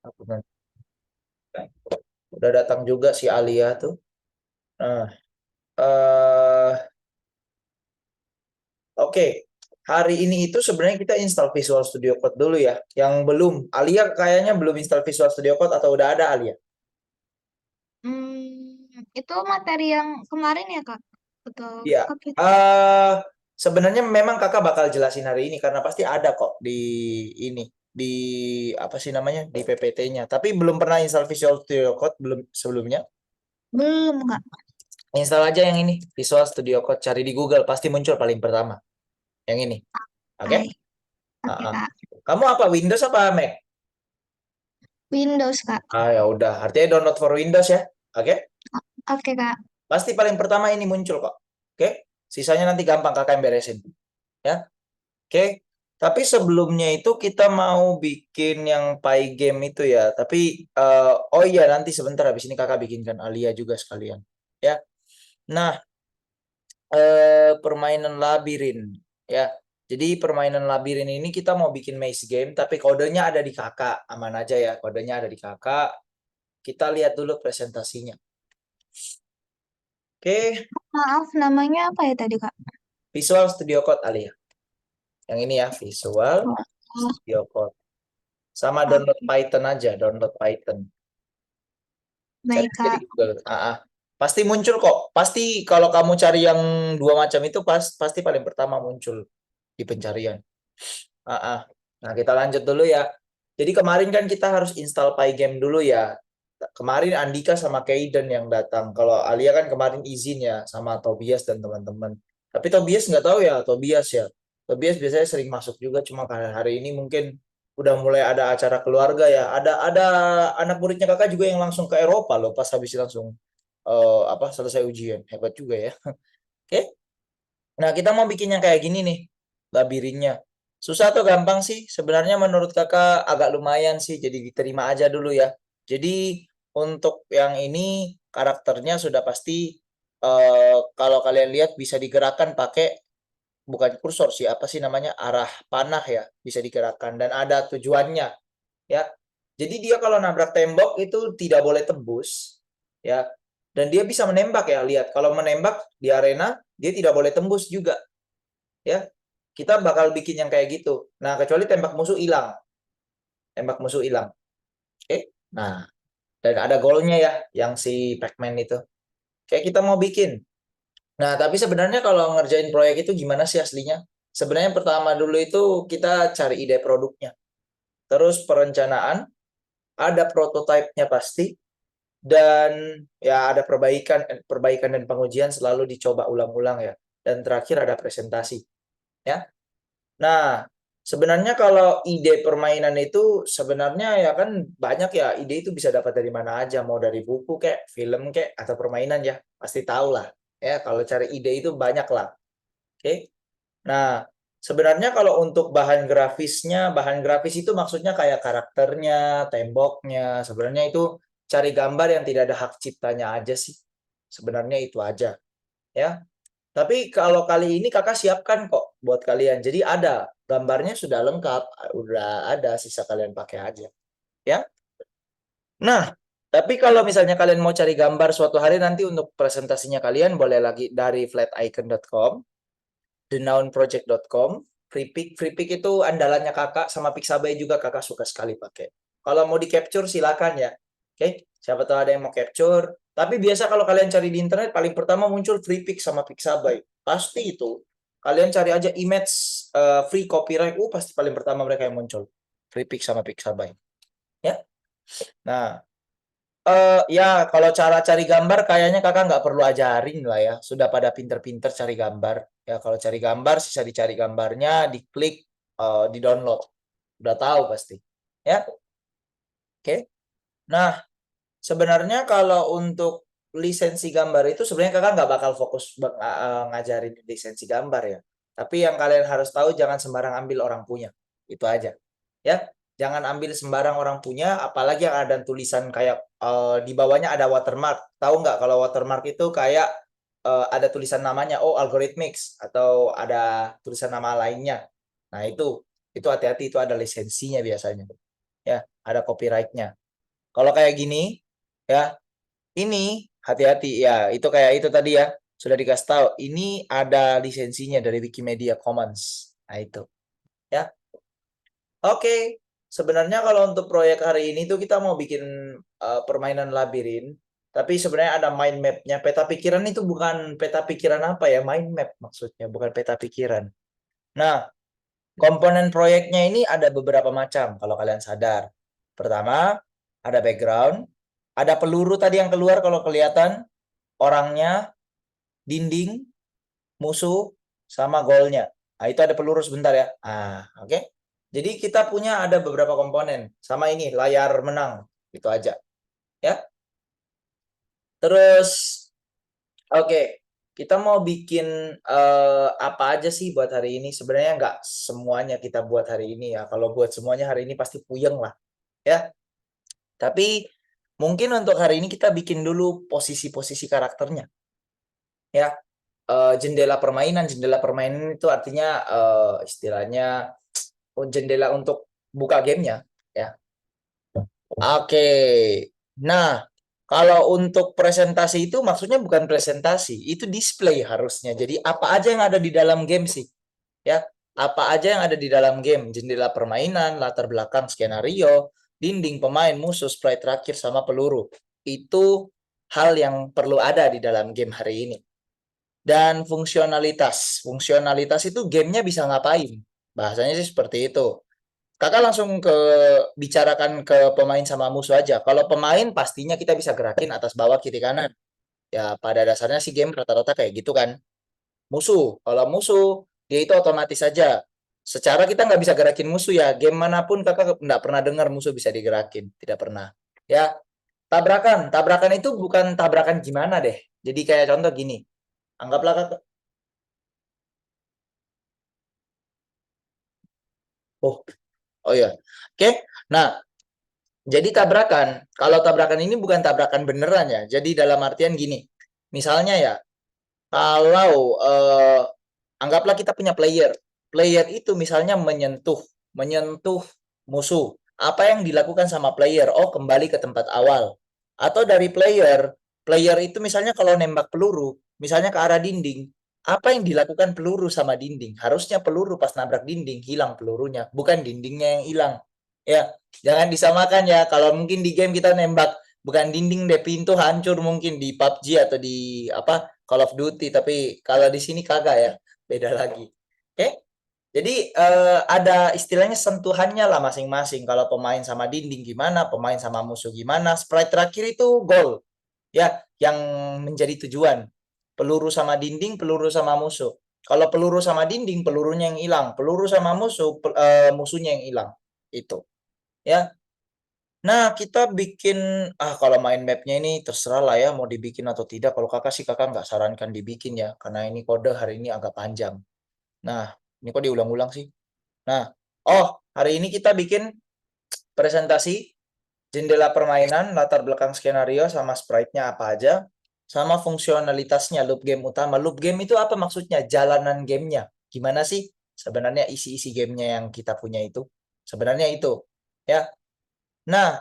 Aku nanti. Udah datang juga si Alia tuh. Nah, eh oke. Hari ini itu sebenarnya kita install Visual Studio Code dulu ya. Yang belum, Alia kayaknya belum install Visual Studio Code atau udah ada Alia? Itu materi yang kemarin ya, Kak? Betul. Iya. Kakak eh Sebenarnya memang kakak bakal jelasin hari ini karena pasti ada kok di ini di apa sih namanya di PPT-nya. Tapi belum pernah install Visual Studio Code belum sebelumnya. belum, Kak. Install aja yang ini Visual Studio Code, cari di Google pasti muncul paling pertama. Yang ini. Oke? Hai. Ah, Oke, ah. Kak. Kamu apa Windows apa Mac? Windows, Kak. Ah ya udah, artinya download for Windows ya. Oke? Oke, Kak. Pasti paling pertama ini muncul kok. Oke? Sisanya nanti gampang kakak yang beresin. Ya. Oke, tapi sebelumnya itu kita mau bikin yang Pygame itu ya. Tapi oh iya nanti sebentar habis ini kakak bikinkan Alia juga sekalian. Ya. Nah, permainan labirin ya. Jadi permainan labirin ini kita mau bikin maze game tapi kodenya ada di kakak. Aman aja ya, kodenya ada di kakak. Kita lihat dulu presentasinya. Oke, Maaf, namanya apa ya tadi, Kak? Visual Studio Code Alia. Yang ini ya, Visual Oh, Studio Code. Sama download oke. Python aja, download Python. Cari Baik, aja di Kak. Google. Pasti muncul kok. Pasti kalau kamu cari yang dua macam itu pasti paling pertama muncul di pencarian. Ah, ah. Nah, kita lanjut dulu ya. Jadi kemarin kan kita harus install Pygame dulu ya. Kemarin Andika sama Kaiden yang datang. Kalau Alia kan kemarin izin ya sama Tobias dan teman-teman. Tapi Tobias nggak tahu ya, Tobias ya. Tobias biasanya sering masuk juga, cuma karena hari ini mungkin udah mulai ada acara keluarga ya. Ada anak muridnya kakak juga yang langsung ke Eropa loh pas habis langsung apa selesai ujian. Hebat juga ya. Oke. Nah, kita mau bikin yang kayak gini nih, labirinnya. Susah atau gampang sih? Sebenarnya menurut kakak agak lumayan sih, jadi diterima aja dulu ya. Jadi untuk yang ini karakternya sudah pasti kalau kalian lihat bisa digerakkan pakai bukan kursor sih, apa sih namanya arah panah ya, bisa digerakkan dan ada tujuannya ya. Jadi dia kalau nabrak tembok itu tidak boleh tembus ya. Dan dia bisa menembak ya, lihat kalau menembak di arena dia tidak boleh tembus juga ya. Kita bakal bikin yang kayak gitu. Nah, kecuali tembak musuh hilang. Tembak musuh hilang. Oke. Nah, dan ada golnya ya, yang si Pac-Man itu. Kayak kita mau bikin. Nah, tapi sebenarnya kalau ngerjain proyek itu gimana sih aslinya? Sebenarnya pertama dulu itu kita cari ide produknya. Terus perencanaan, ada prototipenya pasti, dan ya ada perbaikan, perbaikan dan pengujian selalu dicoba ulang-ulang ya. Dan terakhir ada presentasi. Ya. Nah, sebenarnya kalau ide permainan itu sebenarnya ya kan banyak ya, ide itu bisa dapat dari mana aja, mau dari buku kayak, film kayak, atau permainan ya, pasti tahu lah. Ya, kalau cari ide itu banyak lah. Oke. Nah, sebenarnya kalau untuk bahan grafis itu maksudnya kayak karakternya, temboknya, sebenarnya itu cari gambar yang tidak ada hak ciptanya aja sih. Sebenarnya itu aja, ya. Tapi kalau kali ini kakak siapkan kok buat kalian. Jadi ada gambarnya sudah lengkap, udah ada, sisa kalian pakai aja. Ya. Nah, tapi kalau misalnya kalian mau cari gambar suatu hari nanti untuk presentasinya kalian boleh lagi dari flaticon.com, thenaunproject.com, Freepik itu andalannya kakak sama Pixabay juga kakak suka sekali pakai. Kalau mau di capture silakan ya. Oke, siapa tahu ada yang mau capture. Tapi biasa kalau kalian cari di internet paling pertama muncul Freepik sama Pixabay. Pasti itu. Kalian cari aja image free copyright, pasti paling pertama mereka yang muncul. Freepik sama Pixabay. Ya. Nah, ya kalau cara cari gambar kayaknya kakak nggak perlu ajarin lah ya. Sudah pada pinter-pinter cari gambar. Ya kalau cari gambar sisa dicari gambarnya, diklik, di-download. Udah tahu pasti. Ya, oke. Nah, sebenarnya kalau untuk lisensi gambar itu sebenarnya kakak nggak bakal fokus ngajarin lisensi gambar ya. Tapi yang kalian harus tahu jangan sembarang ambil orang punya. Itu aja. Ya, jangan ambil sembarang orang punya, apalagi yang ada tulisan kayak di bawahnya ada watermark. Tahu nggak kalau watermark itu kayak ada tulisan namanya, oh Algorithmics atau ada tulisan nama lainnya. Nah itu hati-hati itu ada lisensinya biasanya. ya, ada copyright-nya. Kalau kayak gini, ya, ini hati-hati ya, itu kayak itu tadi ya, sudah dikasih tahu, ini ada lisensinya dari Wikimedia Commons. Nah, itu. Ya. Oke. Sebenarnya kalau untuk proyek hari ini tuh kita mau bikin permainan labirin, tapi sebenarnya ada mind map-nya. Peta pikiran itu bukan peta pikiran apa ya, mind map maksudnya, bukan peta pikiran. Nah, komponen proyeknya ini ada beberapa macam kalau kalian sadar. Pertama, ada background, ada peluru tadi yang keluar kalau kelihatan, orangnya, dinding, musuh, sama goalnya. Nah, itu ada peluru sebentar ya. Oke. Jadi kita punya ada beberapa komponen. Sama ini, layar menang. Itu aja. Ya. Terus, oke. Kita mau bikin apa aja sih buat hari ini? Sebenarnya nggak semuanya kita buat hari ini ya. Kalau buat semuanya hari ini pasti puyeng lah. Ya. Tapi mungkin untuk hari ini kita bikin dulu posisi-posisi karakternya. Ya. Jendela permainan itu artinya istilahnya jendela untuk buka gamenya ya. Oke. Nah, kalau untuk presentasi itu maksudnya bukan presentasi, itu display harusnya. Jadi apa aja yang ada di dalam game sih? Ya, apa aja yang ada di dalam game? Jendela permainan, latar belakang skenario, dinding pemain, musuh, sprite terakhir sama peluru. Itu hal yang perlu ada di dalam game hari ini. Dan fungsionalitas. Fungsionalitas itu gamenya bisa ngapain? Bahasanya sih seperti itu. Kakak langsung bicarakan ke pemain sama musuh aja. Kalau pemain pastinya kita bisa gerakin atas bawah kiri kanan. Ya pada dasarnya sih game rata-rata kayak gitu kan. Musuh, kalau musuh dia itu otomatis saja. Secara kita nggak bisa gerakin musuh ya. Game manapun kakak nggak pernah dengar musuh bisa digerakin, tidak pernah. Ya tabrakan, tabrakan itu bukan tabrakan gimana deh. Jadi kayak contoh gini. Anggaplah kakak. Oh, oh ya. Oke. Nah, jadi tabrakan, kalau tabrakan ini bukan tabrakan beneran ya. Jadi dalam artian gini, misalnya ya, kalau anggaplah kita punya player, player itu misalnya menyentuh, menyentuh musuh. Apa yang dilakukan sama player? Oh, kembali ke tempat awal. Atau dari player, player itu misalnya kalau nembak peluru, misalnya ke arah dinding, apa yang dilakukan peluru sama dinding? Harusnya peluru pas nabrak dinding hilang pelurunya, bukan dindingnya yang hilang. Ya, jangan disamakan ya. Kalau mungkin di game kita nembak bukan dinding deh, pintu hancur mungkin di PUBG atau di apa Call of Duty, tapi kalau di sini kagak ya, beda lagi. Oke? Jadi ada istilahnya sentuhannya lah masing-masing. Kalau pemain sama dinding gimana, pemain sama musuh gimana, sprite terakhir itu goal. Ya, yang menjadi tujuan. Peluru sama dinding, peluru sama musuh. Kalau peluru sama dinding, pelurunya yang hilang. Peluru sama musuh, musuhnya yang hilang. Itu. Ya, nah, kita bikin, kalau main mapnya ini terserah lah ya mau dibikin atau tidak. Kalau kakak sih kakak nggak sarankan dibikin ya, karena ini kode hari ini agak panjang. Nah, ini kok diulang-ulang sih? Nah, oh, hari ini kita bikin presentasi jendela permainan, latar belakang skenario, sama sprite-nya apa aja, sama fungsionalitasnya loop game utama. Loop game itu apa maksudnya? Jalanan gamenya. Gimana sih sebenarnya isi-isi gamenya yang kita punya itu? Sebenarnya itu. Ya, nah,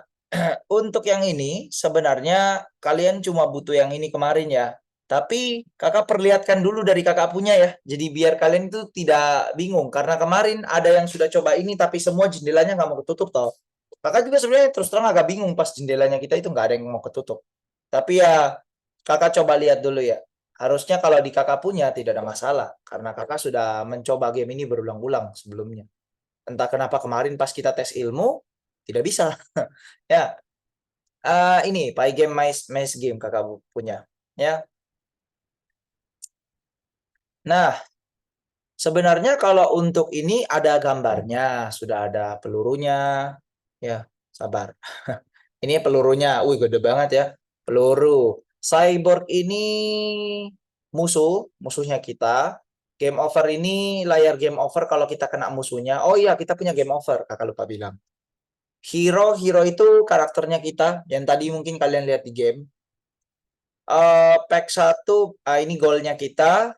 untuk yang ini sebenarnya kalian cuma butuh yang ini kemarin ya. Tapi kakak perlihatkan dulu dari kakak punya ya. Jadi biar kalian itu tidak bingung. Karena kemarin ada yang sudah coba ini tapi semua jendelanya nggak mau ketutup toh. Kakak juga sebenarnya terus terang agak bingung pas jendelanya kita itu nggak ada yang mau ketutup. Tapi ya kakak coba lihat dulu ya. Harusnya kalau di kakak punya tidak ada masalah. Karena kakak sudah mencoba game ini berulang-ulang sebelumnya. Entah kenapa kemarin pas kita tes ilmu tidak bisa. Ya, ini Pygame Maze Game kakak punya. Ya. Nah, sebenarnya kalau untuk ini ada gambarnya, sudah ada pelurunya. Ya, sabar. Ini pelurunya. Wih, gede banget ya. Peluru. Cyborg ini musuhnya kita. Game over ini layar game over kalau kita kena musuhnya. Oh iya, kita punya game over, kakak lupa bilang. Hero itu karakternya kita yang tadi mungkin kalian lihat di game. Pack 1 ini goalnya kita.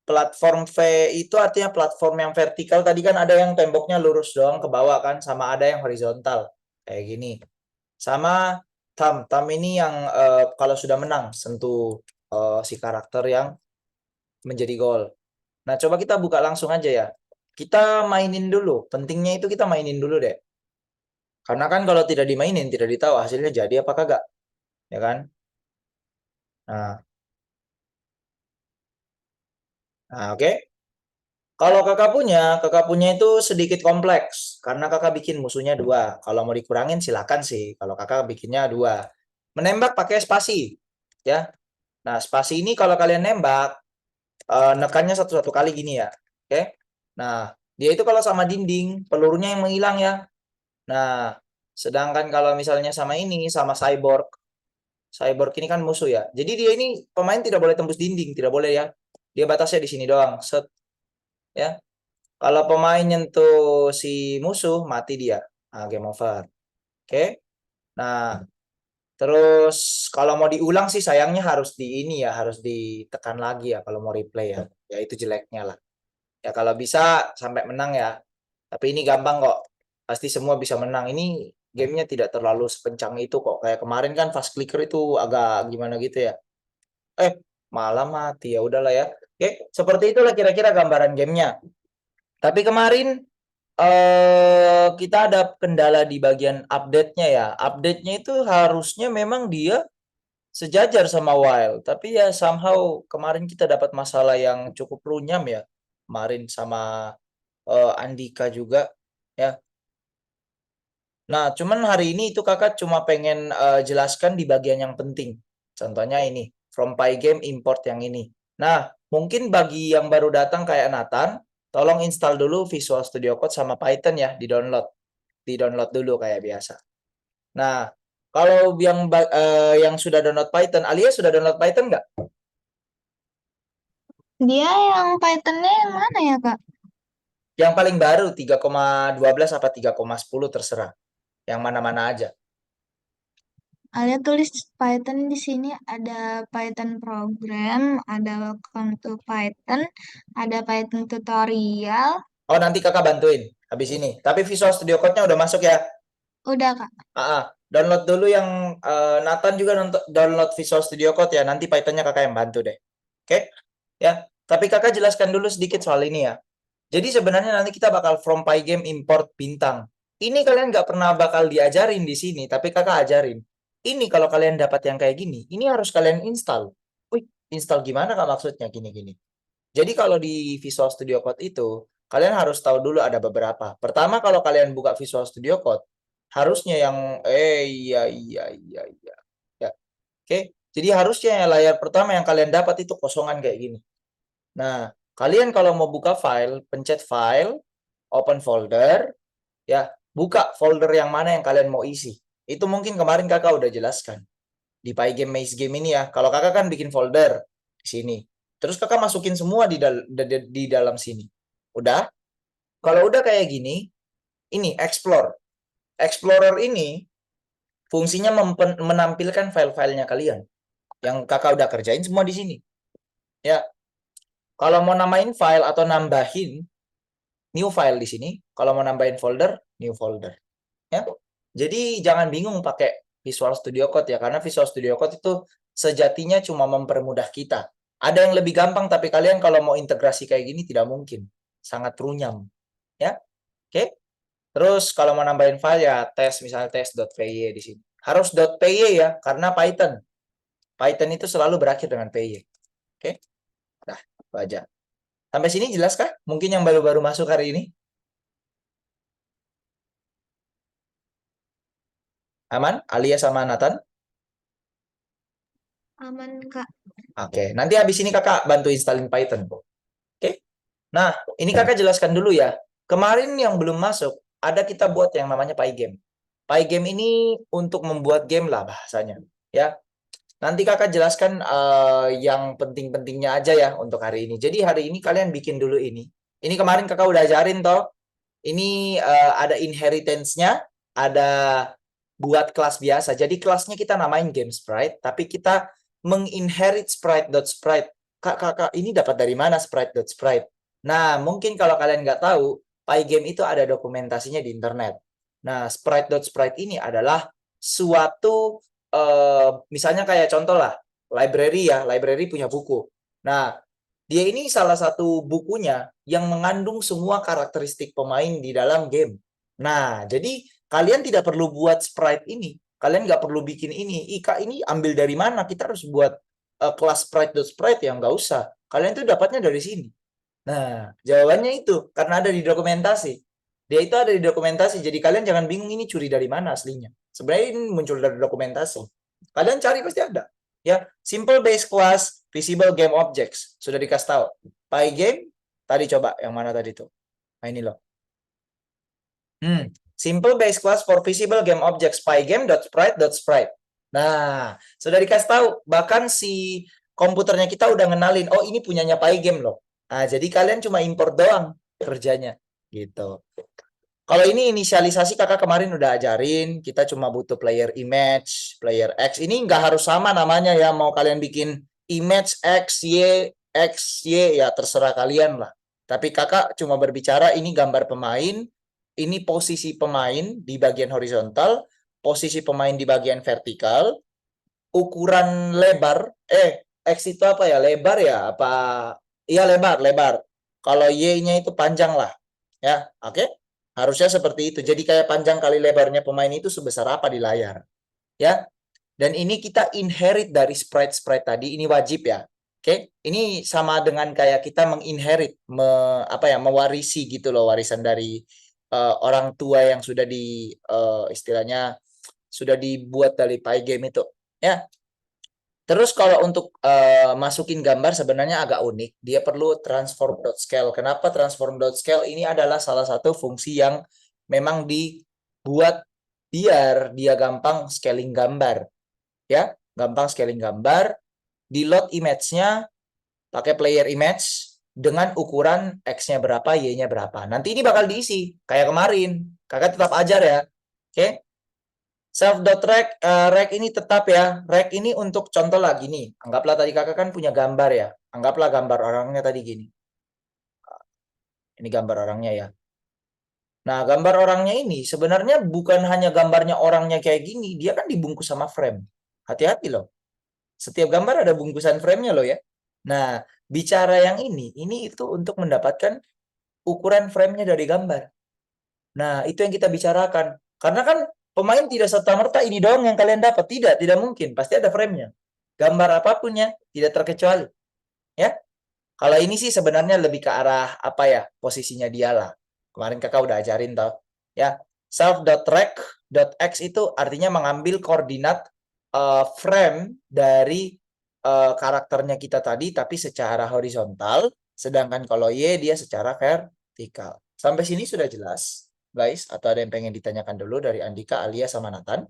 Platform V itu artinya platform yang vertikal. Tadi kan ada yang temboknya lurus doang ke bawah kan, sama ada yang horizontal. Kayak gini. Sama Tam ini yang kalau sudah menang sentuh si karakter yang menjadi gol. Nah, coba kita buka langsung aja ya. Kita mainin dulu. Pentingnya itu kita mainin dulu deh. Karena kan kalau tidak dimainin, tidak ditahu hasilnya jadi apa kagak. Ya kan? Nah, oke. Kalau kakak punya itu sedikit kompleks. Karena kakak bikin musuhnya dua. Kalau mau dikurangin silakan sih. Kalau kakak bikinnya dua. Menembak pakai spasi. Ya. Nah, spasi ini kalau kalian nembak, nekannya satu-satu kali gini ya. Oke. Nah, dia itu kalau sama dinding, pelurunya yang menghilang ya. Nah, sedangkan kalau misalnya sama ini, sama cyborg. Cyborg ini kan musuh ya. Jadi dia ini pemain tidak boleh tembus dinding, tidak boleh ya. Dia batasnya di sini doang. Set, ya. Kalau pemain nyentuh si musuh, mati dia. Nah, game over. Oke. Nah, terus kalau mau diulang sih sayangnya harus di ini ya, harus ditekan lagi ya kalau mau replay ya. Ya itu jeleknya lah. Ya kalau bisa sampai menang ya. Tapi ini gampang kok. Pasti semua bisa menang. Ini gamenya tidak terlalu sepencang itu kok. Kayak kemarin kan fast clicker itu agak gimana gitu ya. Malah mati ya udahlah ya. Oke, seperti itulah kira-kira gambaran gamenya. Tapi kemarin kita ada kendala di bagian update-nya ya. Update-nya itu harusnya memang dia sejajar sama Wild, tapi ya somehow kemarin kita dapat masalah yang cukup runyam ya. Kemarin sama Andika juga ya. Nah, cuman hari ini itu kakak cuma pengen jelaskan di bagian yang penting. Contohnya ini, from Pygame import yang ini. Nah, mungkin bagi yang baru datang kayak Nathan, tolong install dulu Visual Studio Code sama Python ya, di-download. Di-download dulu kayak biasa. Nah, kalau yang sudah download Python, Alia sudah download Python nggak? Dia yang Python-nya yang mana ya, Kak? Yang paling baru 3,12 apa 3,10 terserah. Yang mana-mana aja. Alia tulis Python di sini ada Python program, ada Welcome to Python, ada Python tutorial. Oh, nanti kakak bantuin habis ini. Tapi Visual Studio Code-nya udah masuk ya. Udah, Kak. Download dulu yang Nathan juga download Visual Studio Code ya. Nanti Python-nya kakak yang bantu deh. Oke? Ya. Tapi kakak jelaskan dulu sedikit soal ini ya. Jadi sebenarnya nanti kita bakal from Pygame import bintang. Ini kalian nggak pernah bakal diajarin di sini, tapi kakak ajarin. Ini kalau kalian dapat yang kayak gini, ini harus kalian install. Wih, install gimana kak maksudnya gini-gini? Jadi kalau di Visual Studio Code itu, kalian harus tahu dulu ada beberapa. Pertama, kalau kalian buka Visual Studio Code, harusnya yang iya. Ya, oke. Jadi harusnya layar pertama yang kalian dapat itu kosongan kayak gini. Nah, kalian kalau mau buka file, pencet file, open folder, ya, buka folder yang mana yang kalian mau isi. Itu mungkin kemarin kakak udah jelaskan di Pygame Maze Game ini ya. Kalau kakak kan bikin folder di sini. Terus kakak masukin semua di dalam sini. Udah? Kalau udah kayak gini, ini explore. Explorer ini fungsinya menampilkan file-filenya kalian. Yang kakak udah kerjain semua di sini. Ya, kalau mau namain file atau nambahin new file di sini, kalau mau nambahin folder, new folder. Ya. Jadi jangan bingung pakai Visual Studio Code ya, karena Visual Studio Code itu sejatinya cuma mempermudah kita. Ada yang lebih gampang, tapi kalian kalau mau integrasi kayak gini tidak mungkin. Sangat runyam. Ya, oke. Terus kalau mau nambahin file ya tes, misalnya tes.py di sini. Harus .py ya, karena Python. Python itu selalu berakhir dengan py. Oke. Nah, itu aja. Sampai sini jelas kah? Mungkin yang baru-baru masuk hari ini. Aman? Alia sama Nathan? Aman, Kak. Oke. Nanti habis ini kakak bantu installin Python. Oke. Nah, ini kakak jelaskan dulu ya. Kemarin yang belum masuk, ada kita buat yang namanya Pygame. Pygame ini untuk membuat game lah bahasanya. Ya. Nanti kakak jelaskan yang penting-pentingnya aja ya untuk hari ini. Jadi hari ini kalian bikin dulu ini. Ini kemarin kakak udah ajarin toh. Ini ada inheritance-nya, ada buat kelas biasa. Jadi kelasnya kita namain game sprite, tapi kita menginherit sprite.sprite. Kak, ini dapat dari mana sprite.sprite? Nah, mungkin kalau kalian nggak tahu, Pygame itu ada dokumentasinya di internet. Nah, sprite.sprite ini adalah suatu misalnya kayak contoh lah, library ya, library punya buku. Nah, dia ini salah satu bukunya yang mengandung semua karakteristik pemain di dalam game. Nah, jadi kalian tidak perlu buat sprite ini. Kalian nggak perlu bikin ini. Ika ini ambil dari mana? Kita harus buat kelas sprite.sprite yang nggak usah. Kalian tuh dapatnya dari sini. Nah, jawabannya itu karena ada di dokumentasi. Dia itu ada di dokumentasi. Jadi kalian jangan bingung ini curi dari mana aslinya. Sebenarnya ini muncul dari dokumentasi. Kalian cari pasti ada. Ya, simple base class, visible game objects. Sudah dikasih tahu. Pygame tadi coba yang mana tadi tuh? Nah, ini loh. Simple base class for visible game objects pygame.sprite.sprite. Nah, sudah dikasih tahu. Bahkan si komputernya kita udah ngenalin, oh ini punyanya Pygame loh. Nah, jadi kalian cuma import doang kerjanya gitu. Kalau ini inisialisasi kakak kemarin udah ajarin, kita cuma butuh player image, player X. Ini nggak harus sama namanya ya, mau kalian bikin image X, Y, ya terserah kalian lah. Tapi kakak cuma berbicara ini gambar pemain, ini posisi pemain di bagian horizontal, posisi pemain di bagian vertikal, ukuran lebar, X itu apa ya? Lebar ya? Apa? Iya lebar. Kalau Y-nya itu panjang lah. Ya, oke? Harusnya seperti itu. Jadi kayak panjang kali lebarnya pemain itu sebesar apa di layar. Ya. Dan ini kita inherit dari sprite-sprite tadi. Ini wajib ya. Oke? Ini sama dengan kayak kita menginherit, mewarisi gitu loh, warisan dari orang tua yang sudah istilahnya sudah dibuat dari Pygame itu. Ya. Terus kalau untuk masukin gambar sebenarnya agak unik. Dia perlu transform.scale. Kenapa transform.scale? Ini adalah salah satu fungsi yang memang dibuat biar dia gampang scaling gambar. Ya, gampang scaling gambar. Di load image-nya pakai player image dengan ukuran X-nya berapa, Y-nya berapa. Nanti ini bakal diisi kayak kemarin. Kakak tetap ajar ya. Oke? Self.rec rec ini tetap ya. Rec ini untuk contoh lagi nih. Anggaplah tadi kakak kan punya gambar ya. Anggaplah gambar orangnya tadi gini. Ini gambar orangnya ya. Nah, gambar orangnya ini sebenarnya bukan hanya gambarnya orangnya kayak gini. Dia kan dibungkus sama frame. Hati-hati loh. Setiap gambar ada bungkusan frame-nya loh ya. Nah, bicara yang ini itu untuk mendapatkan ukuran frame-nya dari gambar. Nah, itu yang kita bicarakan. Karena kan pemain tidak serta-merta ini doang yang kalian dapat. Tidak mungkin. Pasti ada frame-nya. Gambar apapun ya, tidak terkecuali. Ya, kalau ini sih sebenarnya lebih ke arah apa ya, posisinya dia lah. Kemarin kakak udah ajarin tau. Ya, self.rec.x itu artinya mengambil koordinat frame dari karakternya kita tadi, tapi secara horizontal. Sedangkan kalau Y dia secara vertikal. Sampai sini sudah jelas, guys? Atau ada yang pengen ditanyakan dulu dari Andika, Alia, sama Nathan?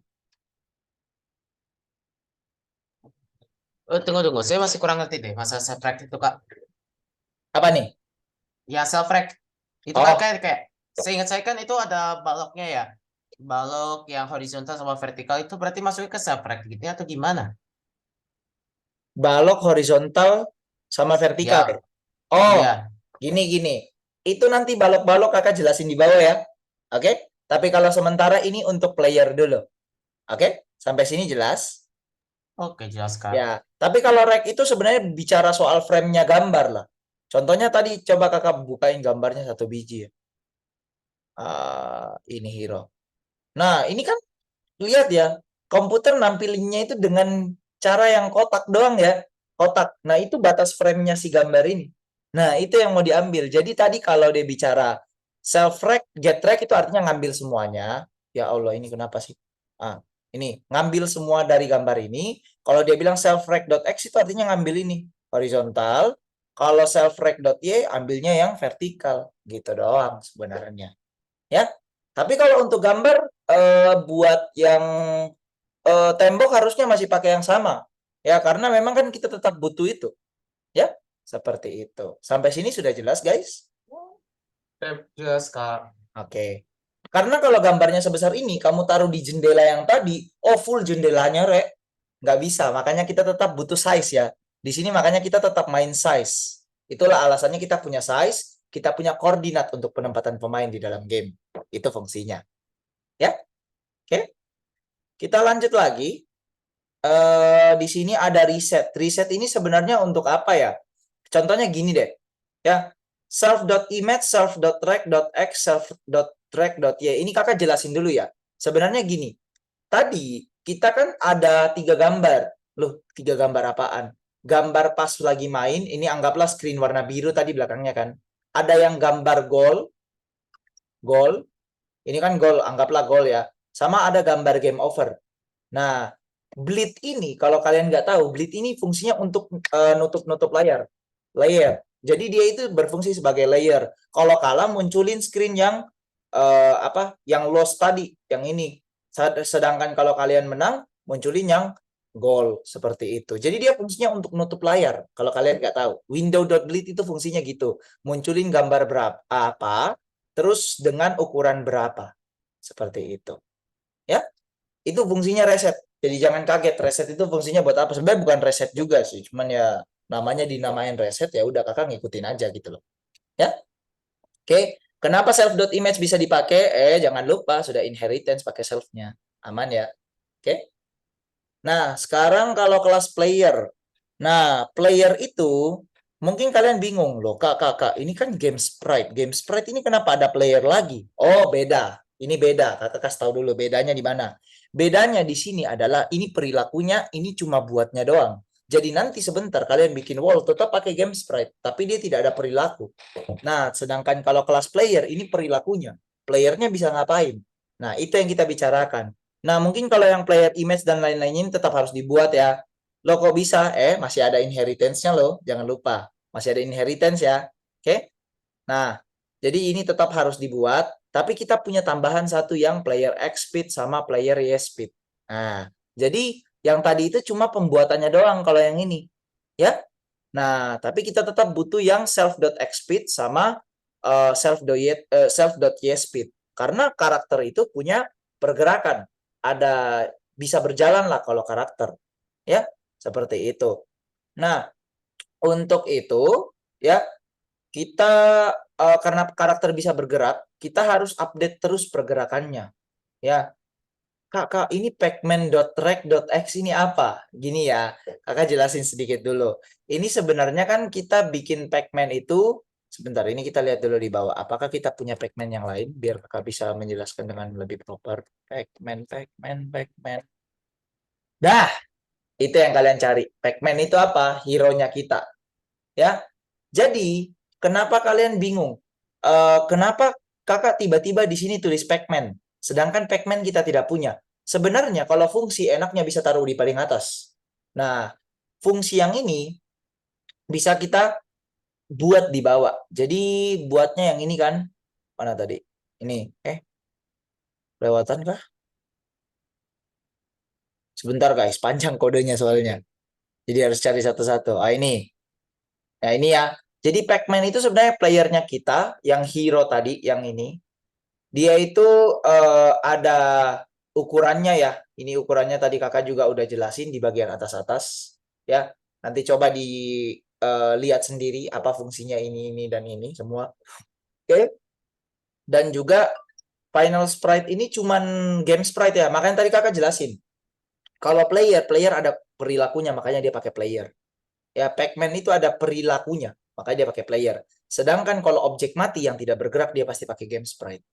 Oh, tunggu. Saya masih kurang ngerti deh masa self-rec itu, Kak. Apa nih? Ya, self-rec. Itu kan Oh, kayak seingat saya kan itu ada baloknya ya. Balok yang horizontal sama vertikal itu berarti masuknya ke self-rec gitu ya, atau gimana? balok horizontal sama vertikal. Ya, Oh, iya. gini. Itu nanti balok-balok kakak jelasin di bawah ya. Oke? Tapi kalau sementara ini untuk player dulu. Oke? Sampai sini jelas? Oke, jelas, Kak. Ya. Tapi kalau rec itu sebenarnya bicara soal frame-nya gambar lah. Contohnya tadi coba kakak bukain gambarnya satu biji ya. Ini hero. Nah, ini kan lihat ya, komputer nampilinnya itu dengan cara yang kotak doang ya. Kotak. Nah, itu batas frame-nya si gambar ini. Nah, itu yang mau diambil. Jadi tadi kalau dia bicara self-rec, get-rec itu artinya ngambil semuanya. Ya Allah, ini kenapa sih? Ini ngambil semua dari gambar ini. Kalau dia bilang self-rec.x itu artinya ngambil ini horizontal. Kalau self-rec.y ambilnya yang vertikal. Gitu doang sebenarnya. Ya. Tapi kalau untuk gambar buat yang tembok harusnya masih pakai yang sama. Ya, karena memang kan kita tetap butuh itu. Ya, seperti itu. Sampai sini sudah jelas, guys? Jelas, Kak. Oke. Karena kalau gambarnya sebesar ini, kamu taruh di jendela yang tadi, oh full jendelanya, Rek. Nggak bisa, makanya kita tetap butuh size ya. Di sini makanya kita tetap main size. Itulah alasannya kita punya size, kita punya koordinat untuk penempatan pemain di dalam game. Itu fungsinya. Ya. Oke. Kita lanjut lagi. Di sini ada reset. Reset ini sebenarnya untuk apa ya? Contohnya gini deh. Ya. Self.image, self.track.x, self.track.y. Ini kakak jelasin dulu ya. Sebenarnya gini. Tadi kita kan ada 3 gambar. Loh, 3 gambar apaan? Gambar pas lagi main, ini anggaplah screen warna biru tadi belakangnya kan. Ada yang gambar gol. Ini kan gol, anggaplah gol ya. Sama ada gambar game over. Nah, bleed ini kalau kalian nggak tahu, bleed ini fungsinya untuk nutup-nutup layar. Jadi dia itu berfungsi sebagai layer. Kalau kalah munculin screen yang yang lost tadi, yang ini. Sedangkan kalau kalian menang, munculin yang goal seperti itu. Jadi dia fungsinya untuk nutup layar. Kalau kalian nggak tahu, window.bleed itu fungsinya gitu. Munculin gambar berapa apa, terus dengan ukuran berapa. Seperti itu. Ya, itu fungsinya reset. Jadi jangan kaget, reset itu fungsinya buat apa? Sebenarnya bukan reset juga sih, cuman ya namanya dinamain reset, ya udah kakak ngikutin aja gitu loh. Ya. Oke, kenapa self.image bisa dipakai? Jangan lupa sudah inheritance pakai self-nya. Aman ya. Oke. Nah, sekarang kalau kelas player. Nah, player itu mungkin kalian bingung loh, Kak, ini kan game sprite. Game sprite ini kenapa ada player lagi? Oh, beda. Ini beda. Kakak kasih tahu dulu bedanya di mana. Bedanya di sini adalah ini perilakunya, ini cuma buatnya doang. Jadi nanti sebentar kalian bikin wall tetap pakai game sprite, tapi dia tidak ada perilaku. Nah, sedangkan kalau kelas player ini perilakunya. Playernya bisa ngapain? Nah, itu yang kita bicarakan. Nah, mungkin kalau yang player image dan lain-lainnya ini tetap harus dibuat ya. Lo kok bisa? Masih ada inheritance-nya loh. Jangan lupa. Masih ada inheritance ya. Oke? Nah, jadi ini tetap harus dibuat. Tapi kita punya tambahan satu yang player X speed sama player Y speed. Nah, jadi yang tadi itu cuma pembuatannya doang kalau yang ini. Ya? Nah, tapi kita tetap butuh yang self.xspeed sama self.y speed. Karena karakter itu punya pergerakan. Ada bisa berjalan lah kalau karakter. Ya, seperti itu. Nah, untuk itu ya kita karena karakter bisa bergerak, kita harus update terus pergerakannya. Ya, Kak, ini pacman.track.x ini apa? Gini ya, kakak jelasin sedikit dulu. Ini sebenarnya kan kita bikin pacman itu, sebentar ini kita lihat dulu di bawah. Apakah kita punya pacman yang lain? Biar kakak bisa menjelaskan dengan lebih proper. Pacman. Dah, itu yang kalian cari. Pacman itu apa? Hero-nya kita. Ya, jadi kenapa kalian bingung? Kenapa kakak tiba-tiba di sini tulis pacman? Sedangkan pacman kita tidak punya. Sebenarnya kalau fungsi enaknya bisa taruh di paling atas. Nah, fungsi yang ini bisa kita buat di bawah. Jadi buatnya yang ini kan. Mana tadi? Ini. Lewatan kah? Sebentar guys, panjang kodenya soalnya. Jadi harus cari satu-satu. Ini. Nah, ini ya. Jadi pacman itu sebenarnya playernya kita, yang hero tadi, yang ini. Dia itu ada ukurannya ya. Ini ukurannya tadi kakak juga udah jelasin di bagian atas-atas. Ya, nanti coba dilihat sendiri apa fungsinya ini dan ini semua. Oke. Dan juga final sprite ini cuman game sprite ya. Makanya tadi kakak jelasin. Kalau player ada perilakunya, makanya dia pakai player. Ya, pacman itu ada perilakunya, makanya dia pakai player. Sedangkan kalau objek mati yang tidak bergerak, dia pasti pakai game sprite.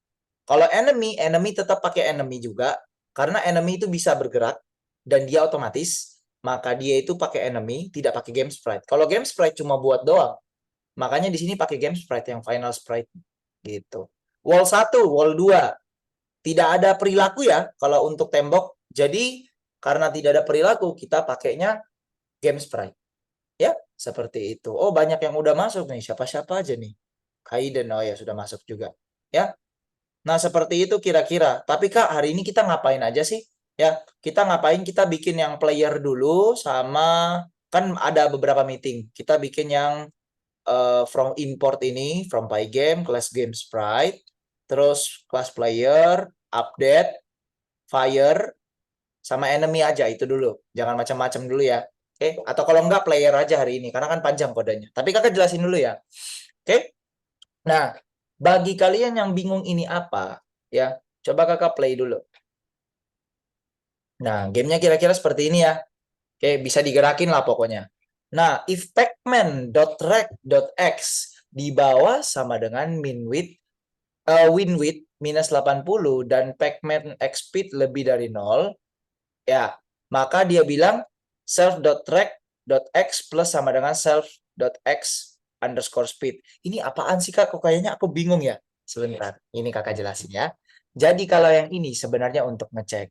Kalau enemy tetap pakai enemy juga, karena enemy itu bisa bergerak dan dia otomatis, maka dia itu pakai enemy, tidak pakai game sprite. Kalau game sprite cuma buat doang, makanya di sini pakai game sprite yang final sprite gitu. Wall 1, wall 2 tidak ada perilaku ya kalau untuk tembok. Jadi karena tidak ada perilaku, kita pakainya game sprite. Ya, seperti itu. Oh, banyak yang udah masuk nih. Siapa-siapa aja nih? Kaiden, oh ya sudah masuk juga. Ya. Nah, seperti itu kira-kira. Tapi Kak, hari ini kita ngapain aja sih? Ya, kita ngapain? Kita bikin yang player dulu sama kan ada beberapa meeting. Kita bikin yang from import ini, from Pygame, class game sprite, terus class player, update, fire, sama enemy aja itu dulu. Jangan macam-macam dulu ya. Oke, atau kalau enggak player aja hari ini karena kan panjang kodenya. Tapi kakak jelasin dulu ya. Oke. Nah, bagi kalian yang bingung ini apa, ya, Coba kakak play dulu. Nah, gamenya kira-kira seperti ini ya. Oke, bisa digerakin lah pokoknya. Nah, if pacman.rect.x di bawah sama dengan win width minus 80 dan pacman x speed lebih dari 0, ya, maka dia bilang self.rect.x plus sama dengan self.x underscore speed. Ini apaan sih kak? Kok kayaknya aku bingung ya? Sebentar, ini kakak jelasin ya. Jadi kalau yang ini sebenarnya untuk ngecek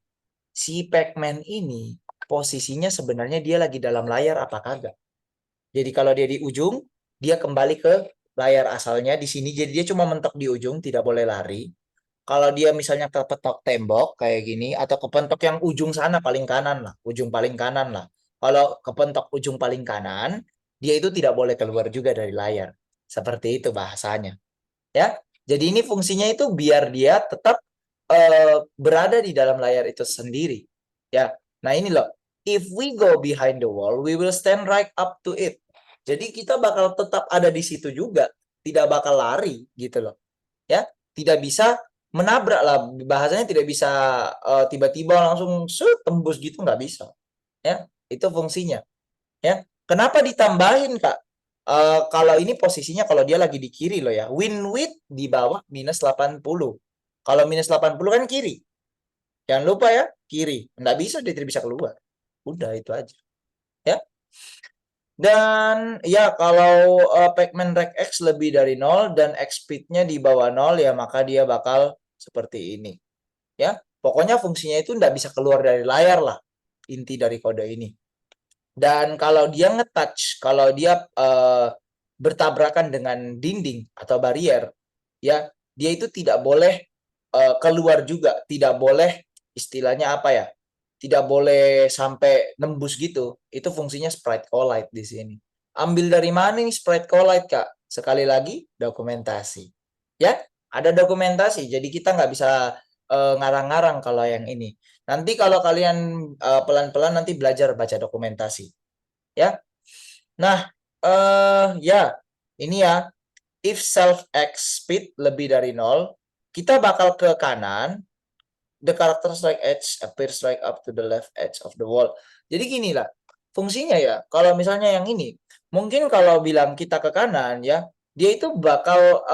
si pacman ini posisinya sebenarnya dia lagi dalam layar apa kagak. Jadi kalau dia di ujung, dia kembali ke layar asalnya di sini. Jadi dia cuma mentok di ujung, tidak boleh lari. Kalau dia misalnya kepetok tembok kayak gini, atau kepentok yang ujung sana paling kanan lah, ujung paling kanan lah. Kalau kepentok ujung paling kanan, dia itu tidak boleh keluar juga dari layar. Seperti itu bahasanya. Ya, jadi ini fungsinya itu biar dia tetap berada di dalam layar itu sendiri. Ya, nah ini loh. If we go behind the wall, we will stand right up to it. Jadi kita bakal tetap ada di situ juga, tidak bakal lari gitu loh. Ya, tidak bisa menabrak lah, bahasanya tidak bisa tiba-tiba langsung tembus gitu, nggak bisa. Ya, itu fungsinya. Ya, kenapa ditambahin kak? Kalau ini posisinya kalau dia lagi di kiri loh ya, win width di bawah minus 80. Kalau minus 80 kan kiri. Jangan lupa ya, kiri. Nggak bisa, dia tidak bisa keluar. Udah, itu aja. Ya. Dan ya kalau pacman rect x lebih dari 0 dan x speed-nya di bawah 0 ya maka dia bakal seperti ini. Ya, pokoknya fungsinya itu nggak bisa keluar dari layar lah. Inti dari kode ini. Dan kalau dia nge-touch, kalau dia bertabrakan dengan dinding atau barrier, ya dia itu tidak boleh keluar juga, tidak boleh istilahnya apa ya, tidak boleh sampai nembus gitu. Itu fungsinya sprite collide di sini. Ambil dari mana nih sprite collide kak? Sekali lagi dokumentasi, ya ada dokumentasi. Jadi kita nggak bisa ngarang-ngarang kalau yang ini. Nanti kalau kalian pelan-pelan nanti belajar baca dokumentasi, ya. Nah, ya ini ya. If self x speed lebih dari 0, kita bakal ke kanan. The character strike edge appears right up to the left edge of the wall. Jadi gini lah, fungsinya ya. Kalau misalnya yang ini, mungkin kalau bilang kita ke kanan ya, dia itu bakal